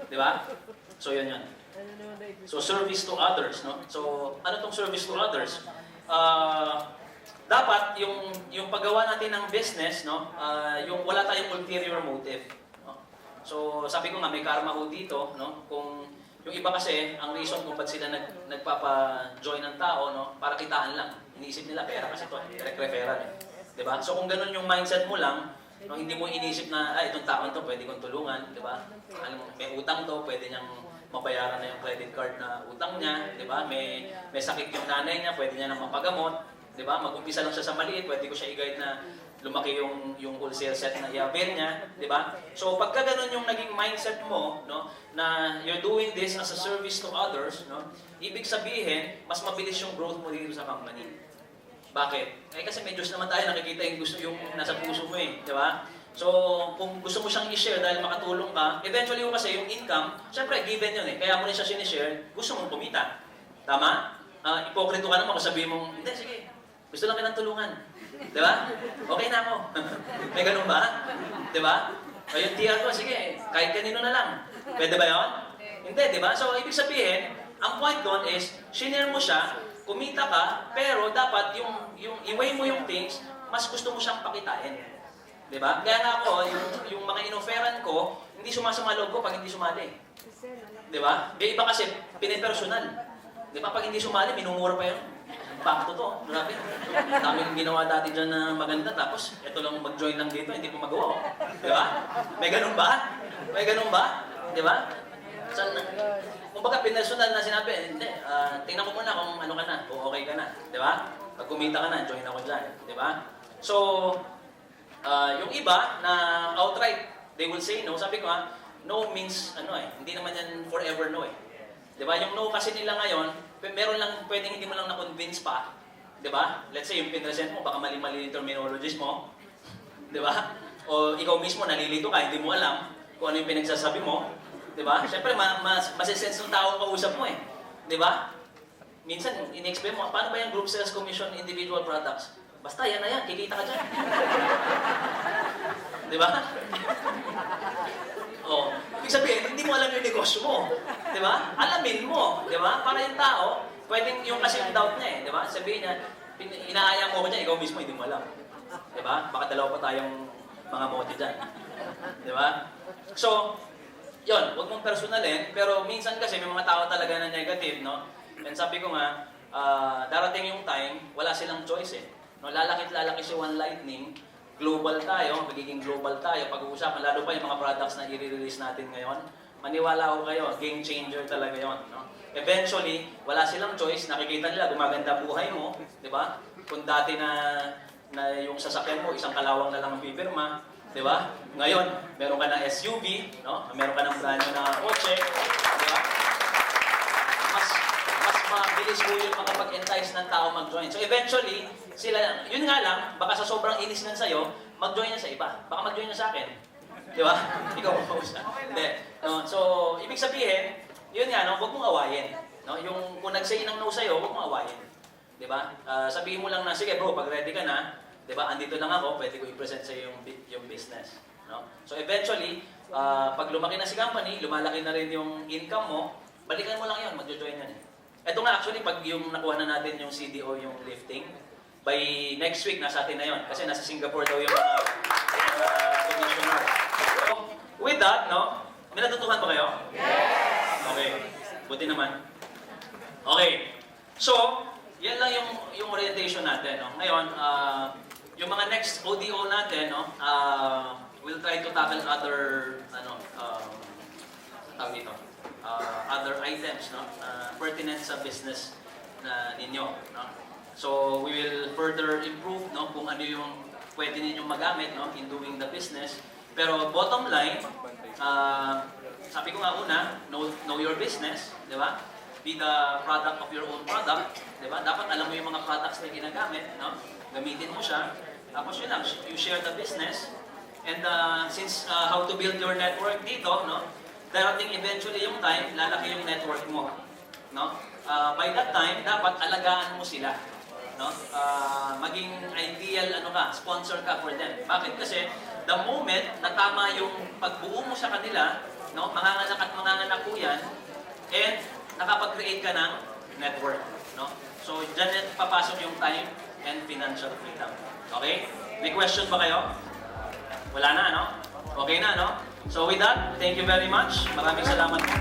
Di ba? So, yun. So, service to others, no? So, ano tong service to others? Dapat, yung paggawa natin ng business, no? Yung wala tayong ulterior motive. No? So, sabi ko nga, may karma ho dito, no? Kung yung iba kasi, ang reason kung ba't sila nagpapa-join ng tao, no? Para kitaan lang. Iniisip nila, pera kasi ito, direct referral. Eh. Di ba? So, kung ganun yung mindset mo lang, no, hindi mo inisip na, itong taon to pwede kong tulungan, di ba? Alam mo, may utang to, pwede niyang mabayaran na yung credit card na utang niya, di ba? May sakit yung nanay niya, pwede niya nang mapagamot, di ba? Mag-umpisa lang siya sa maliit, pwede ko siya i-guide na lumaki yung wholesale set na i-avail niya, di ba? So, pagka ganun yung naging mindset mo, no, na you're doing this as a service to others, no, ibig sabihin, mas mabilis yung growth mo dito sa company. Bakit? Kasi may Diyos naman tayo, nakikita yung gusto yung nasa puso mo eh, di ba? So, kung gusto mo siyang i-share dahil makatulong ka, eventually mo kasi yung income, syempre given yun eh, kaya mo rin siya sinishare, gusto mong kumita. Tama? Ipokrito ka naman kung sabihin mong, hindi, sige, gusto lang kitang tulungan. Di ba? Okay na ako. May ganun ba? Di ba? O yung tiya ko, sige, kahit kanino na lang. Pwede ba yun? Hindi, di ba? So, ibig sabihin, ang point doon is, shinare mo siya, kumita ka, pero dapat yung i-weigh mo yung things, mas gusto mo siyang pakitain. Diba? Kaya nga ako, yung mga inoferan ko, hindi sumasama loob ko pag hindi sumali. Diba? May iba kasi, pinipersonal. Diba? Pag hindi sumali, minumura pa yun. Bakto to, grabe. Daming ginawa dati dyan na maganda, tapos ito lang mag-join lang dito, hindi ko magawa. Oh. Diba? May ganun ba? May ganun ba? Diba? Kumbaga, pinersonal na sinabi, hindi, tingnan ko muna kung ano ka na, o okay ka na, di ba? Pag kumita ka na, join ako dyan, di ba? So, yung iba na outright, they will say no. Sabi ko no means, hindi naman yan forever no eh. Di ba? Yung no kasi nila ngayon, meron lang, pwedeng hindi mo lang na-convince pa, di ba? Let's say, yung pinresent mo, baka mali-mali yung terminologies mo, di ba? O ikaw mismo, nalilito ka, hindi mo alam kung ano yung pinagsasabi mo, di ba? Siyempre, masisense ng tao kausap mo eh. Di ba? Minsan, in-explain mo, paano ba yung group sales commission individual products? Basta, yan na yan, kikita ka dyan. Di ba? Oh, ibig sabihin, hindi mo alam yung negosyo mo. Di ba? Alamin mo. Di ba? Para yung tao, pwedeng yung kasi yung doubt niya eh. Di ba? Sabihin niya, inaaya mo ko dyan, ikaw mismo hindi mo alam. Di ba? Baka dalawa pa tayong mga modi dyan. Di ba? So, yun, huwag mong personalin, pero minsan kasi may mga tao talaga na negative, no? And sabi ko nga, darating yung time, wala silang choice eh. No, lalaki si One Lightning, global tayo, magiging global tayo, pag-uusapan, lalo pa yung mga products na i-release natin ngayon, maniwala ko kayo, game changer talaga yon, no? Eventually, wala silang choice, nakikita nila gumaganda buhay mo, di ba? Kung dati na yung sasakyan mo, isang kalawang na lang ang pipirma, di ba? Ngayon, meron ka ng SUV, no? Meron ka ng brand new na kotse, di ba? Mas mabilis po yung makapag-entice ng tao mag-join. So eventually, sila, yun nga lang, baka sa sobrang inis ng sayo, mag-join na sa iba. Baka mag-join na sa akin. Di ba? Ikaw mo siya. Hindi. No? So, ibig sabihin, yun nga, no? Huwag mong awayin. No? Yung, kung nag-say ng no sa'yo, huwag mong awayin. Di ba? Sabihin mo lang na, sige bro, pag ready ka na, di ba, andito lang ako, pwede ko i-present sa'yo yung business. No? So eventually, pag lumaki na si company, lumalaki na rin yung income mo, balikan mo lang yun, mag-join yan. Ito nga actually, pag yung nakuha na natin yung CDO, yung lifting, by next week, nasa atin na yun. Kasi nasa Singapore daw yung mga commissioner. So, with that, no? May natutuhan ba kayo? Yes! Okay. Buti naman. Okay. So, yan lang yung orientation natin, no? Ngayon, yung mga next ODO natin, no? We'll try to tackle other, tawag dito, other items, no? Pertinent sa business na ninyo, no? So, we will further improve, no? Kung ano yung pwede ninyong magamit, no? In doing the business. Pero bottom line, sabi ko nga una, know your business, di ba? Be the product of your own product, di ba? Dapat alam mo yung mga products na ginagamit, no? Gamitin mo siya. Tapos yun lang, you share the business. And since how to build your network dito, no? Darating eventually yung time, lalaki yung network mo, no? By that time, dapat alagaan mo sila, no? Maging ideal sponsor ka for them. Bakit? Kasi the moment na tama yung pagbuo mo sa kanila, no? Manganganak at manganganak po yan, and nakapag-create ka ng network, no? So, dyan papasok yung time and financial freedom. Okay? May question ba kayo? Wala na, no? Okay na, no? So with that, thank you very much. Maraming salamat po.